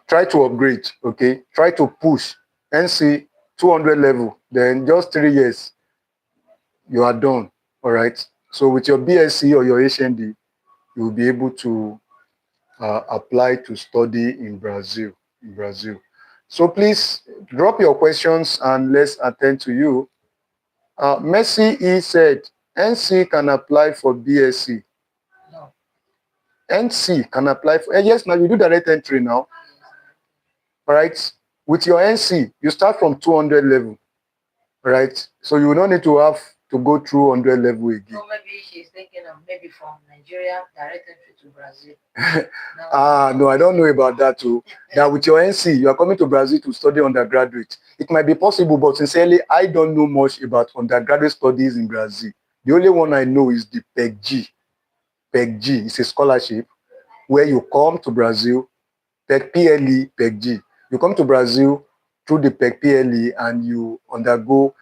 [SPEAKER 1] try to upgrade, okay? Try to push NC 200 level. Then just 3 years, you are done. All right. So with your BSc or your HND, you will be able to apply to study in Brazil. In Brazil. So please drop your questions and let's attend to you. Messi E said, NC can apply for BSc.
[SPEAKER 2] No.
[SPEAKER 1] NC can apply for, yes, now you do direct entry now. All right. With your NC, you start from 200 level. Right? So you don't need to have to go through 100 level again.
[SPEAKER 2] So maybe she's thinking of maybe from Nigeria direct entry to Brazil.
[SPEAKER 1] No, I don't know about that too. That with your NC, you are coming to Brazil to study undergraduate. It might be possible, but sincerely, I don't know much about undergraduate studies in Brazil. The only one I know is the PEG-G. PEG-G is a scholarship where you come to Brazil, PEG-PLE, PEG-G. You come to Brazil through the PEC and you undergo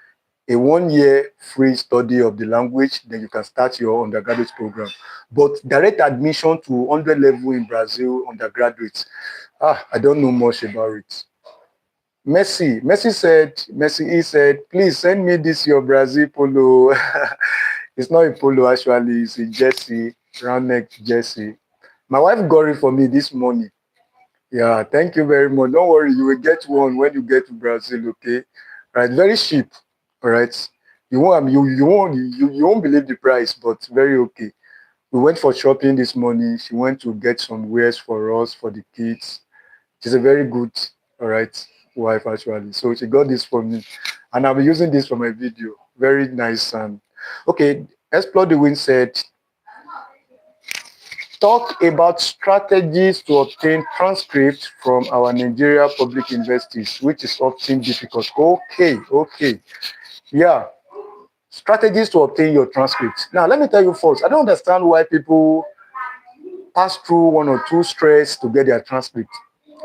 [SPEAKER 1] a 1 year free study of the language, then you can start your undergraduate program. But direct admission to 100 level in Brazil undergraduates, I don't know much about it. Messi, he said, please send me this your Brazil polo. It's not a polo actually, it's a jersey, round neck jersey. My wife got it for me this morning. Yeah, thank you very much. Don't worry, you will get one when you get to Brazil, okay? Right, very cheap. All right. You won't believe the price, but very okay. We went for shopping this morning. She went to get some wares for us, for the kids. She's a very good, all right, wife actually. So she got this for me. And I'll be using this for my video. Very nice. And okay, Explore the Wind said, talk about strategies to obtain transcripts from our Nigeria public universities, which is often difficult. Okay. Yeah, strategies to obtain your transcripts. Now, let me tell you first, I don't understand why people pass through one or two stress to get their transcript.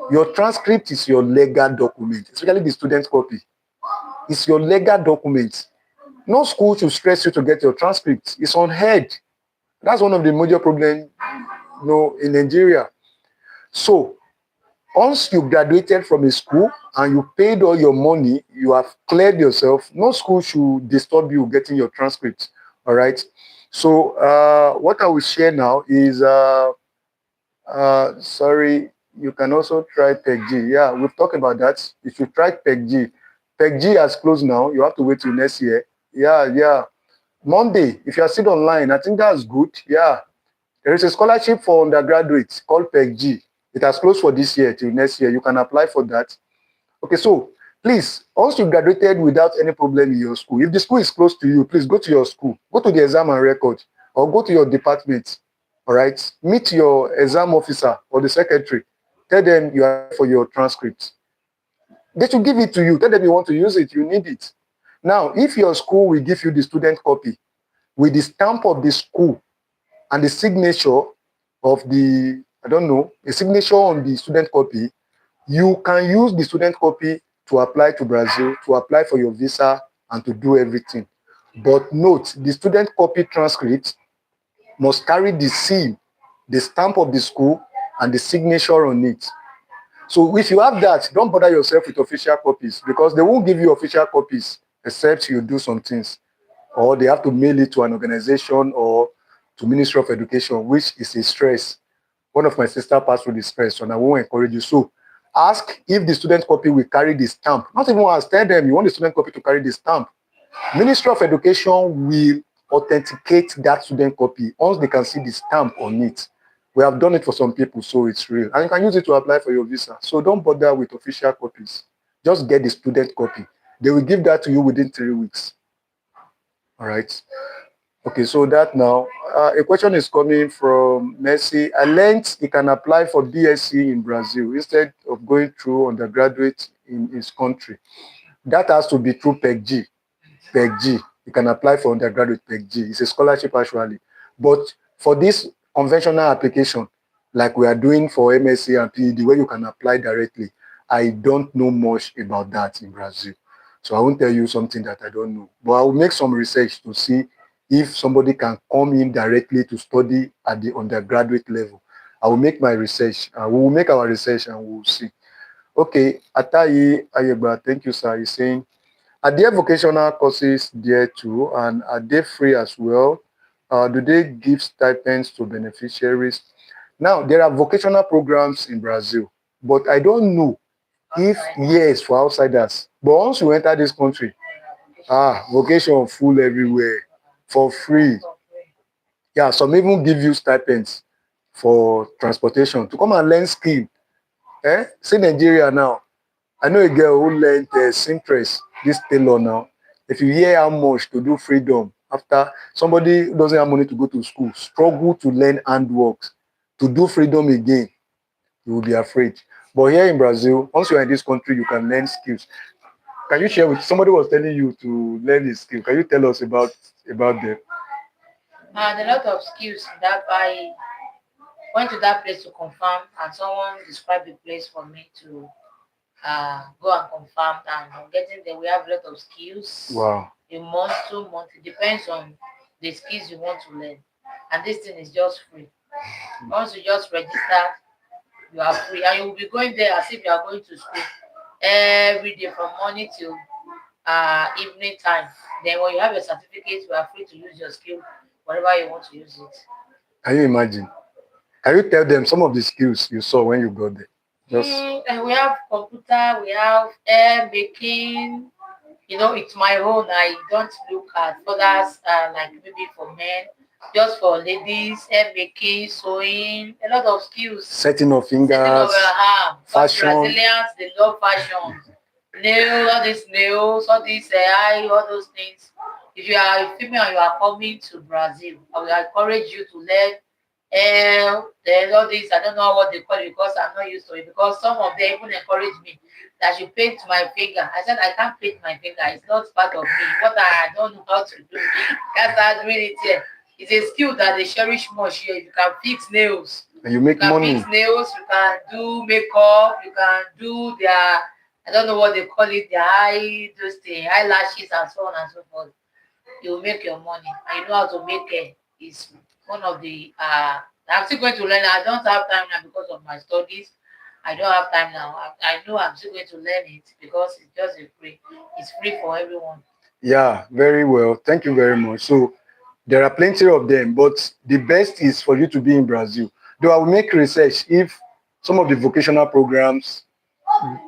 [SPEAKER 1] Your transcript is your legal document, especially the student copy. It's your legal document. No school should stress you to get your transcript. It's on head. That's one of the major problems, in Nigeria. So once you graduated from a school and you paid all your money, you have cleared yourself, no school should disturb you getting your transcript. All right. So what I will share now is sorry, you can also try PECG. Yeah, we've talked about that. If you try PECG, PECG has closed now. You have to wait till next year. Yeah. Monday, if you are still online, I think that's good. Yeah, there is a scholarship for undergraduates called PECG. It has closed for this year till next year. You can apply for that. Okay, so please, once you graduated without any problem in your school, if the school is close to you, please go to your school, go to the exam and record, or go to your department. All right, meet your exam officer or the secretary. Tell them you are there for your transcript. They should give it to you. Tell them you want to use it, you need it. Now, if your school will give you the student copy with the stamp of the school and the signature of the, I don't know, the signature on the student copy, you can use the student copy to apply to Brazil, to apply for your visa, and to do everything. But note, the student copy transcript must carry the seal, the stamp of the school, and the signature on it. So if you have that, don't bother yourself with official copies because they won't give you official copies except you do some things. Or they have to mail it to an organization or to Ministry of Education, which is a stress. One of my sister passed through the stress, and I won't encourage you. So ask if the student copy will carry the stamp. Not even ask, tell them you want the student copy to carry the stamp. Ministry of Education will authenticate that student copy once they can see the stamp on it. We have done it for some people, so it's real. And you can use it to apply for your visa. So don't bother with official copies. Just get the student copy. They will give that to you within 3 weeks. All right. Okay, so that now, a question is coming from Messi. I learned he can apply for BSc in Brazil instead of going through undergraduate in his country. That has to be through PECG. PECG. You can apply for undergraduate PECG. It's a scholarship actually. But for this conventional application, like we are doing for MSc and PhD, where you can apply directly, I don't know much about that in Brazil. So I won't tell you something that I don't know. But I will make some research to see if somebody can come in directly to study at the undergraduate level. I will make my research. We will make our research and we will see. Okay, Atayi Ayeba, thank you, sir. He's saying, are there vocational courses there too, and are they free as well? Do they give stipends to beneficiaries? Now, there are vocational programs in Brazil, but I don't know if yes for outsiders. But once you enter this country, vocation full everywhere for free. Yeah, some even give you stipends for transportation to come and learn skill. See Nigeria now. I know a girl who learned seamstress, this tailor now. If you hear how much to do freedom after somebody who doesn't have money to go to school, struggle to learn handwork, to do freedom again, you will be afraid. But here in Brazil, once you're in this country, you can learn skills. Can you share with somebody was telling you to learn a skill? Can you tell us about them?
[SPEAKER 2] And a lot of skills that I went to that place to confirm, and someone described the place for me to go and confirm. And on getting there, we have a lot of skills.
[SPEAKER 1] Wow.
[SPEAKER 2] A month, 2 months, it depends on the skills you want to learn. And this thing is just free. Once you just register, you are free, and you will be going there as if you are going to school every day from morning till evening time. Then when you have your certificate, you are free to use your skill wherever you want to use it.
[SPEAKER 1] Can you imagine? Can you tell them some of the skills you saw when you got there? Just
[SPEAKER 2] And we have computer, we have air making. It's my own. I don't look at others like maybe for men, just for ladies, hair making, sewing, a lot of skills.
[SPEAKER 1] setting of
[SPEAKER 2] Setting of
[SPEAKER 1] fingers,
[SPEAKER 2] a hand. Because
[SPEAKER 1] fashion.
[SPEAKER 2] Brazilians, they love fashion. Nails, all these nails, all these eye, all those things. If you are a female and you are coming to Brazil, I will encourage you to learn there's all this, I don't know what they call it because I'm not used to it. Because some of them even encourage me that I should paint my finger. I said I can't paint my finger, it's not part of me. What I don't know how to do. That's how doing it here. It's a skill that they cherish much here. You can fix nails,
[SPEAKER 1] And you
[SPEAKER 2] you
[SPEAKER 1] make
[SPEAKER 2] can
[SPEAKER 1] money.
[SPEAKER 2] fix nails, you can do makeup, you can do their, I don't know what they call it, their eye, those things, eyelashes and so on and so forth. You will make your money, and you know how to make it. Is one of the I'm still going to learn. I don't have time now because of my studies. I don't have time now. I know I'm still going to learn it because it's just a free. It's free for everyone.
[SPEAKER 1] Yeah, very well. Thank you very much. So there are plenty of them, but the best is for you to be in Brazil. Though I will make research if some of the vocational programs,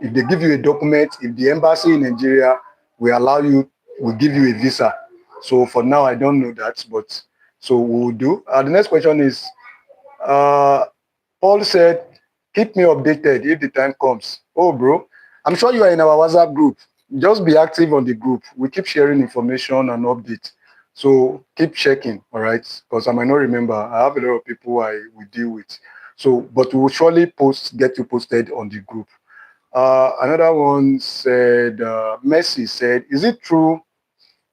[SPEAKER 1] if they give you a document, if the embassy in Nigeria will allow you, will give you a visa. So for now, I don't know that, but so we will do. The next question is, uh, Paul said, keep me updated if the time comes. Oh, bro, I'm sure you are in our WhatsApp group. Just be active on the group. We keep sharing information and updates. So keep checking, all right? Because I might not remember. I have a lot of people I will deal with. So, but we will surely get you posted on the group. Another one said, Messi said, is it true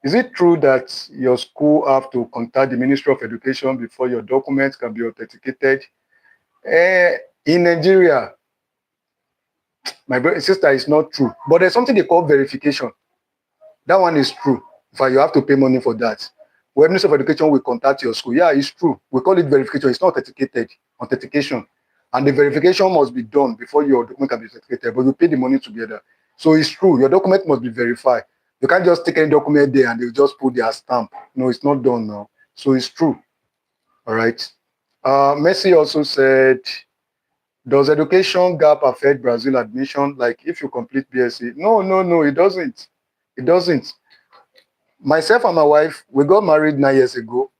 [SPEAKER 1] that your school have to contact the Ministry of Education before your documents can be authenticated? In Nigeria, my sister, is not true. But there's something they call verification. That one is true. In fact, you have to pay money for that. When Minister of Education will contact your school, yeah, it's true. We call it verification. It's not authentication. And the verification must be done before your document can be authenticated, but you pay the money together. So it's true. Your document must be verified. You can't just take any document there and they just put their stamp. No, it's not done now. So it's true. All right. Messi also said, does education gap affect Brazil admission? Like if you complete BSc? No, no, no, it doesn't. It doesn't. Myself and my wife, we got married 9 years ago.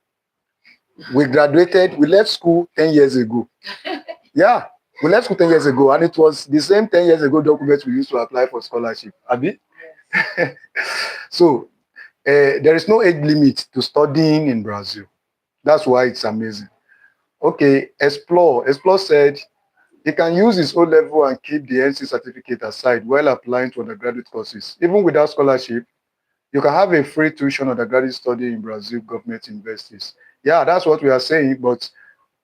[SPEAKER 1] We graduated, we left school 10 years ago. Yeah, we left school 10 years ago, and it was the same 10 years ago documents we used to apply for scholarship. Abi?
[SPEAKER 2] Yes.
[SPEAKER 1] So there is no age limit to studying in Brazil. That's why it's amazing. Okay, Explore. Explore said he can use his O level and keep the NC certificate aside while applying to undergraduate courses. Even without scholarship, you can have a free tuition undergraduate study in Brazil government universities. Yeah, that's what we are saying, but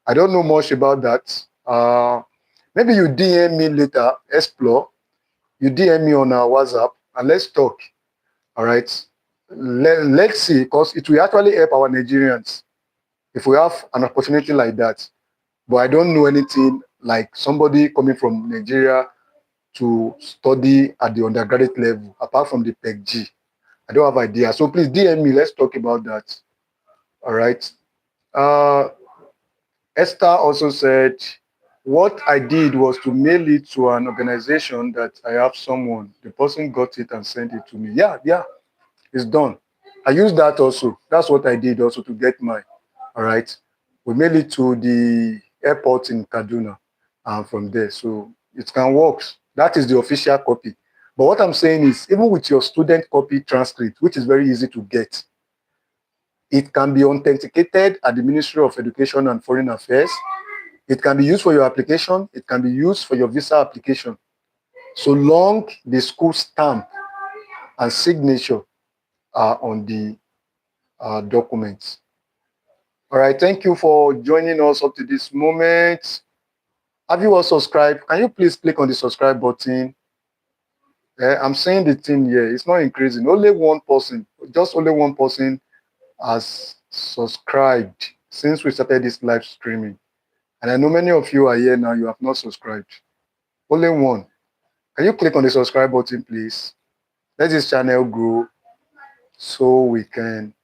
[SPEAKER 1] I don't know much about that. Maybe you DM me later, Explore. You DM me on our WhatsApp and let's talk. All right. Let's see, because it will actually help our Nigerians if we have an opportunity like that. But I don't know anything like somebody coming from Nigeria to study at the undergraduate level, apart from the PEG-G. I don't have idea. So please DM me. Let's talk about that. All right. Uh, Esther also said, what I did was to mail it to an organization that I have someone. The person got it and sent it to me. Yeah, yeah, it's done. I used that also. That's what I did also to get mine. All right. We mail it to the airport in Kaduna and from there. So it can work. That is the official copy. But what I'm saying is, even with your student copy transcript, which is very easy to get, it can be authenticated at the Ministry of Education and Foreign Affairs. It can be used for your application. It can be used for your visa application. So long the school stamp and signature are on the documents. All right, thank you for joining us up to this moment. Have you all subscribed? Can you please click on the subscribe button? I'm saying the thing here. It's not increasing. Only one person, just only one person has subscribed since we started this live streaming. And I know many of you are here now, you have not subscribed. Only one. Can you click on the subscribe button, please? Let this channel grow so we can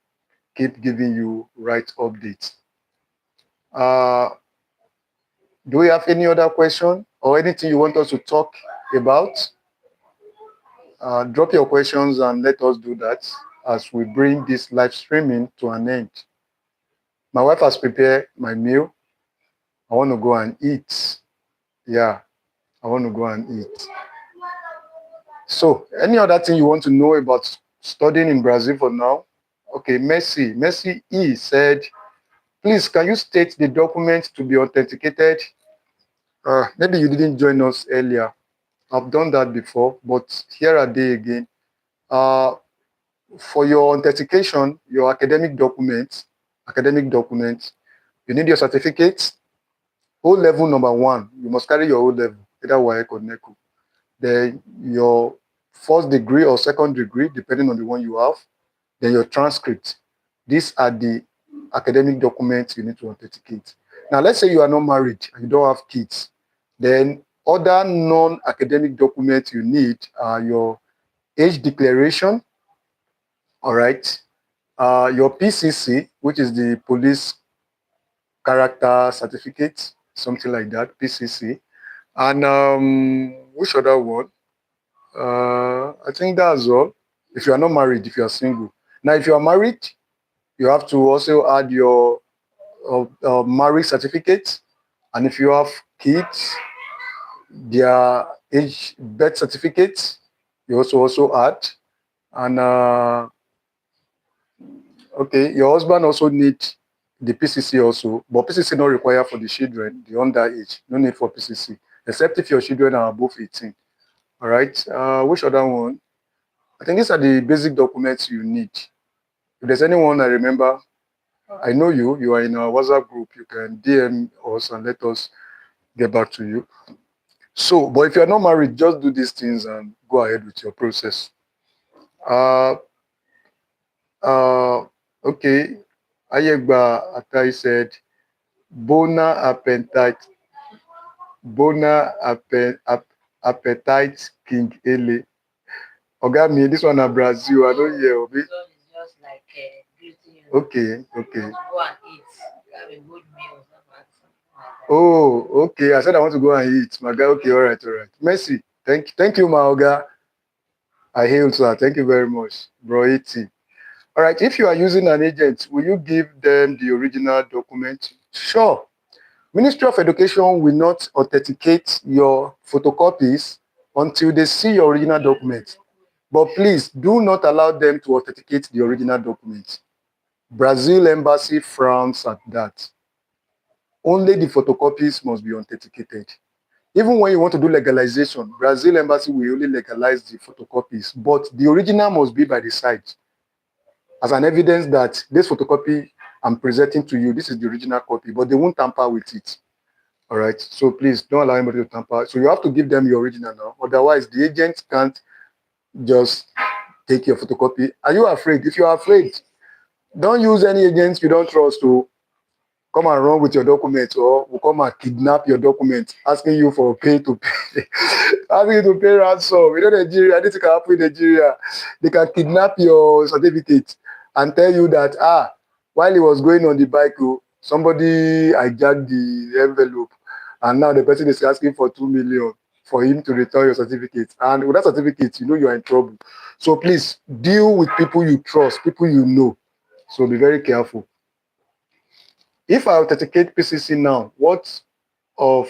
[SPEAKER 1] keep giving you right updates. Uh, do we have any other question or anything you want us to talk about? Drop your questions and let us do that as we bring this live streaming to an end. My wife has prepared my meal. I want to go and eat. Yeah, I want to go and eat. So, any other thing you want to know about studying in Brazil for now? Okay, Messi. Messi E said, please, can you state the document to be authenticated? Maybe you didn't join us earlier. I've done that before, but here are they again. Uh, for your authentication, your academic documents, you need your certificate, O level number one. You must carry your O level, either WAEC or NECO. Then your first degree or second degree, depending on the one you have. Then your transcript. These are the academic documents you need to authenticate. Now, let's say you are not married and you don't have kids. Then other non-academic documents you need are your age declaration, all right, your PCC, which is the police character certificate, something like that, PCC. And which other one? I think that's all. If you are not married, if you are single. Now, if you are married, you have to also add your marriage certificate. And if you have kids, their age birth certificate, you also add. And okay, your husband also need the PCC also, but PCC not required for the children, the underage. No need for PCC, except if your children are above 18. All right. Which other one? I think these are the basic documents you need. If there's anyone I remember, I know you. You are in our WhatsApp group. You can DM us and let us get back to you. So, but if you are not married, just do these things and go ahead with your process. Uh, okay. Ayegba Atai said, Bona appetite, Bona appetite King Ele. Oga me, this one na Brazil. I don't hear.
[SPEAKER 2] This one is just like greeting you.
[SPEAKER 1] Okay, okay.
[SPEAKER 2] Go and eat. Have a good meal. Something like that.
[SPEAKER 1] Oh, okay. I said I want to go and eat. My guy, okay, all right, all right. Mercy. Thank you, my Oga. I hail sir. Thank you very much, bro. 80. All right. If you are using an agent, will you give them the original document? Sure. Ministry of Education will not authenticate your photocopies until they see your original document. But please do not allow them to authenticate the original document. Brazil embassy frowns at that. Only the photocopies must be authenticated. Even when you want to do legalization, Brazil embassy will only legalize the photocopies, but the original must be by the side as an evidence that this photocopy I'm presenting to you, this is the original copy, but they won't tamper with it. All right. So please don't allow anybody to tamper. So you have to give them your original now. Otherwise, the agent can't just take your photocopy. Are you afraid? If you are afraid, don't use any agents you don't trust to come and run with your documents, or will come and kidnap your documents, asking you for pay to pay, asking you to pay ransom. You know, Nigeria, this can happen in Nigeria. They can kidnap your certificate and tell you that, while he was going on the bike, somebody hijacked the envelope, and now the person is asking for 2 million for him to return your certificate. And with that certificate, you know you are in trouble. So please deal with people you trust, people you know. So be very careful. If I authenticate PCC now, what of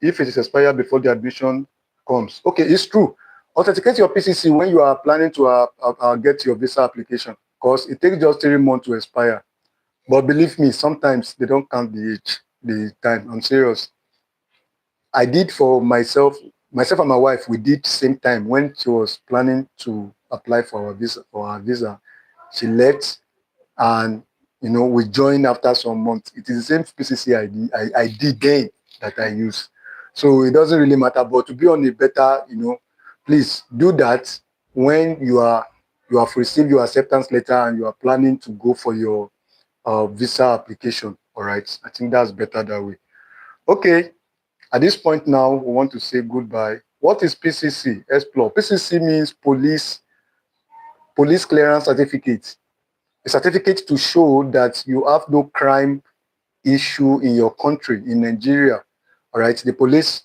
[SPEAKER 1] if it is expired before the admission comes? Okay, it's true. Authenticate your PCC when you are planning to get your visa application, because it takes just 3 months to expire. But believe me, sometimes they don't count the age, the time. I'm serious. I did for myself and my wife, we did same time when she was planning to apply for our visa. She left, and we joined after some months. It is the same PCC I did then that I use. So it doesn't really matter. But to be on a better, Please do that when you have received your acceptance letter and you are planning to go for your visa application. All right, I think that's better that way. Okay, at this point now, we want to say goodbye. What is PCC? Explore. PCC means police clearance certificate. A certificate to show that you have no crime issue in your country, in Nigeria. All right, the police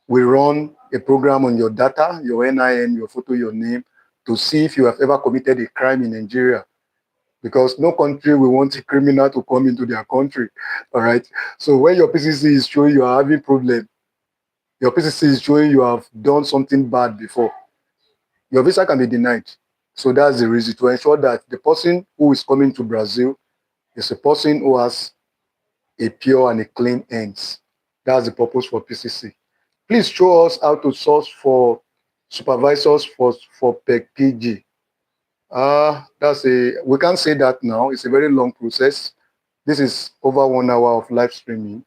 [SPEAKER 1] will run a program on your data, your NIN, your photo, your name, to see if you have ever committed a crime in Nigeria. Because no country will want a criminal to come into their country. All right. So when your PCC is showing you are having problem, your PCC is showing you have done something bad before, your visa can be denied. So that's the reason, to ensure that the person who is coming to Brazil is a person who has a pure and a clean ends. That's the purpose for PCC. Please show us how to source for supervisors for PEG. That's a we can't say that now. It's a very long process. This is over 1 hour of live streaming,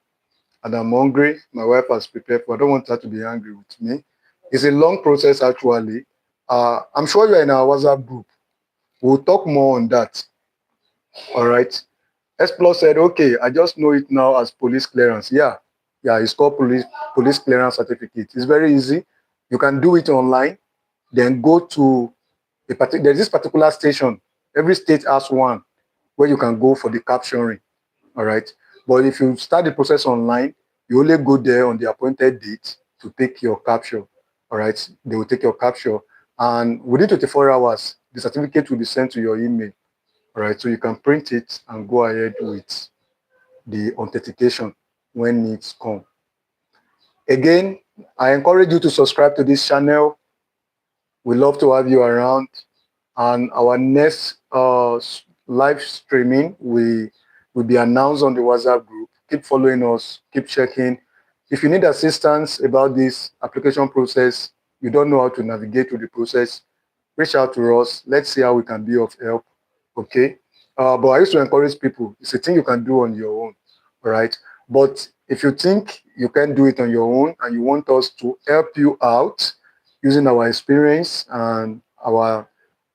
[SPEAKER 1] and I'm hungry. My wife has prepared for. I don't want her to be angry with me. It's a long process actually. I'm sure you're in our WhatsApp group. We'll talk more on that. All right. Explore said, okay, I just know it now as police clearance. Yeah, yeah, it's called police clearance certificate. It's very easy. You can do it online. Then go to there's this particular station. Every state has one where you can go for the capturing. All right. But if you start the process online, you only go there on the appointed date to take your capture. All right. They will take your capture. And within 24 hours, the certificate will be sent to your email. All right. So you can print it and go ahead with the authentication when needs come. Again, I encourage you to subscribe to this channel. We love to have you around. And our next live streaming will be announced on the WhatsApp group. Keep following us, keep checking. If you need assistance about this application process, you don't know how to navigate through the process, reach out to us. Let's see how we can be of help. Okay. But I used to encourage people. It's a thing you can do on your own. All right. But if you think you can do it on your own and you want us to help you out using our experience and our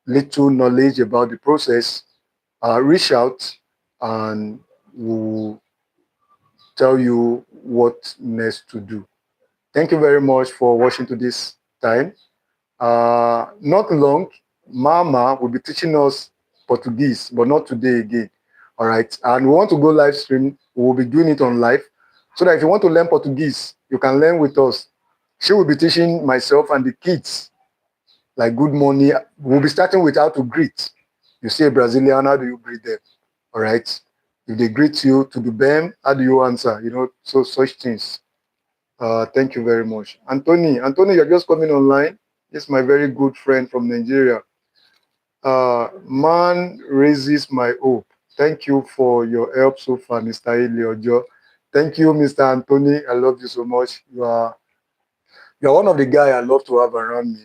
[SPEAKER 1] little knowledge about the process, reach out and we'll tell you what next to do. Thank you very much for watching to this time. Not long, Mama will be teaching us Portuguese, but not today again. All right. And we want to go live stream. We will be doing it on live. So that if you want to learn Portuguese, you can learn with us. She will be teaching myself and the kids like good morning. We'll be starting with how to greet. You see a Brazilian, how do you greet them? All right. If they greet you to the bem, how do you answer? So such things. Thank you very much. Anthony, you're just coming online. This is my very good friend from Nigeria. Man raises my hope. Thank you for your help so far, Mr. Eliojo. Thank you, Mr. Anthony. I love you so much. You're one of the guys I love to have around me.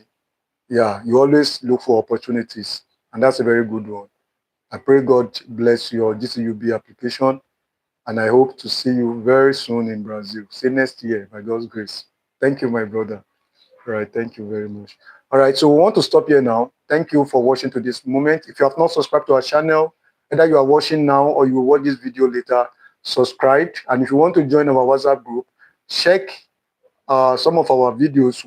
[SPEAKER 1] Yeah, you always look for opportunities, and that's a very good one. I pray God bless your GCUB application, and I hope to see you very soon in Brazil. See next year, by God's grace. Thank you, my brother. All right, thank you very much. All right, so we want to stop here now. Thank you for watching to this moment. If you have not subscribed to our channel, either you are watching now or you will watch this video later, subscribe. And if you want to join our WhatsApp group, check some of our videos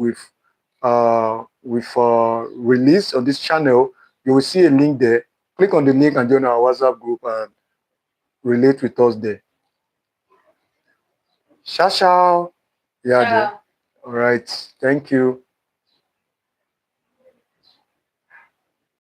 [SPEAKER 1] released on this channel. You will see a link there. Click on the link and join our WhatsApp group and relate with us there. Ciao, ciao. Yeah, there.
[SPEAKER 2] Ciao.
[SPEAKER 1] All right. Thank you.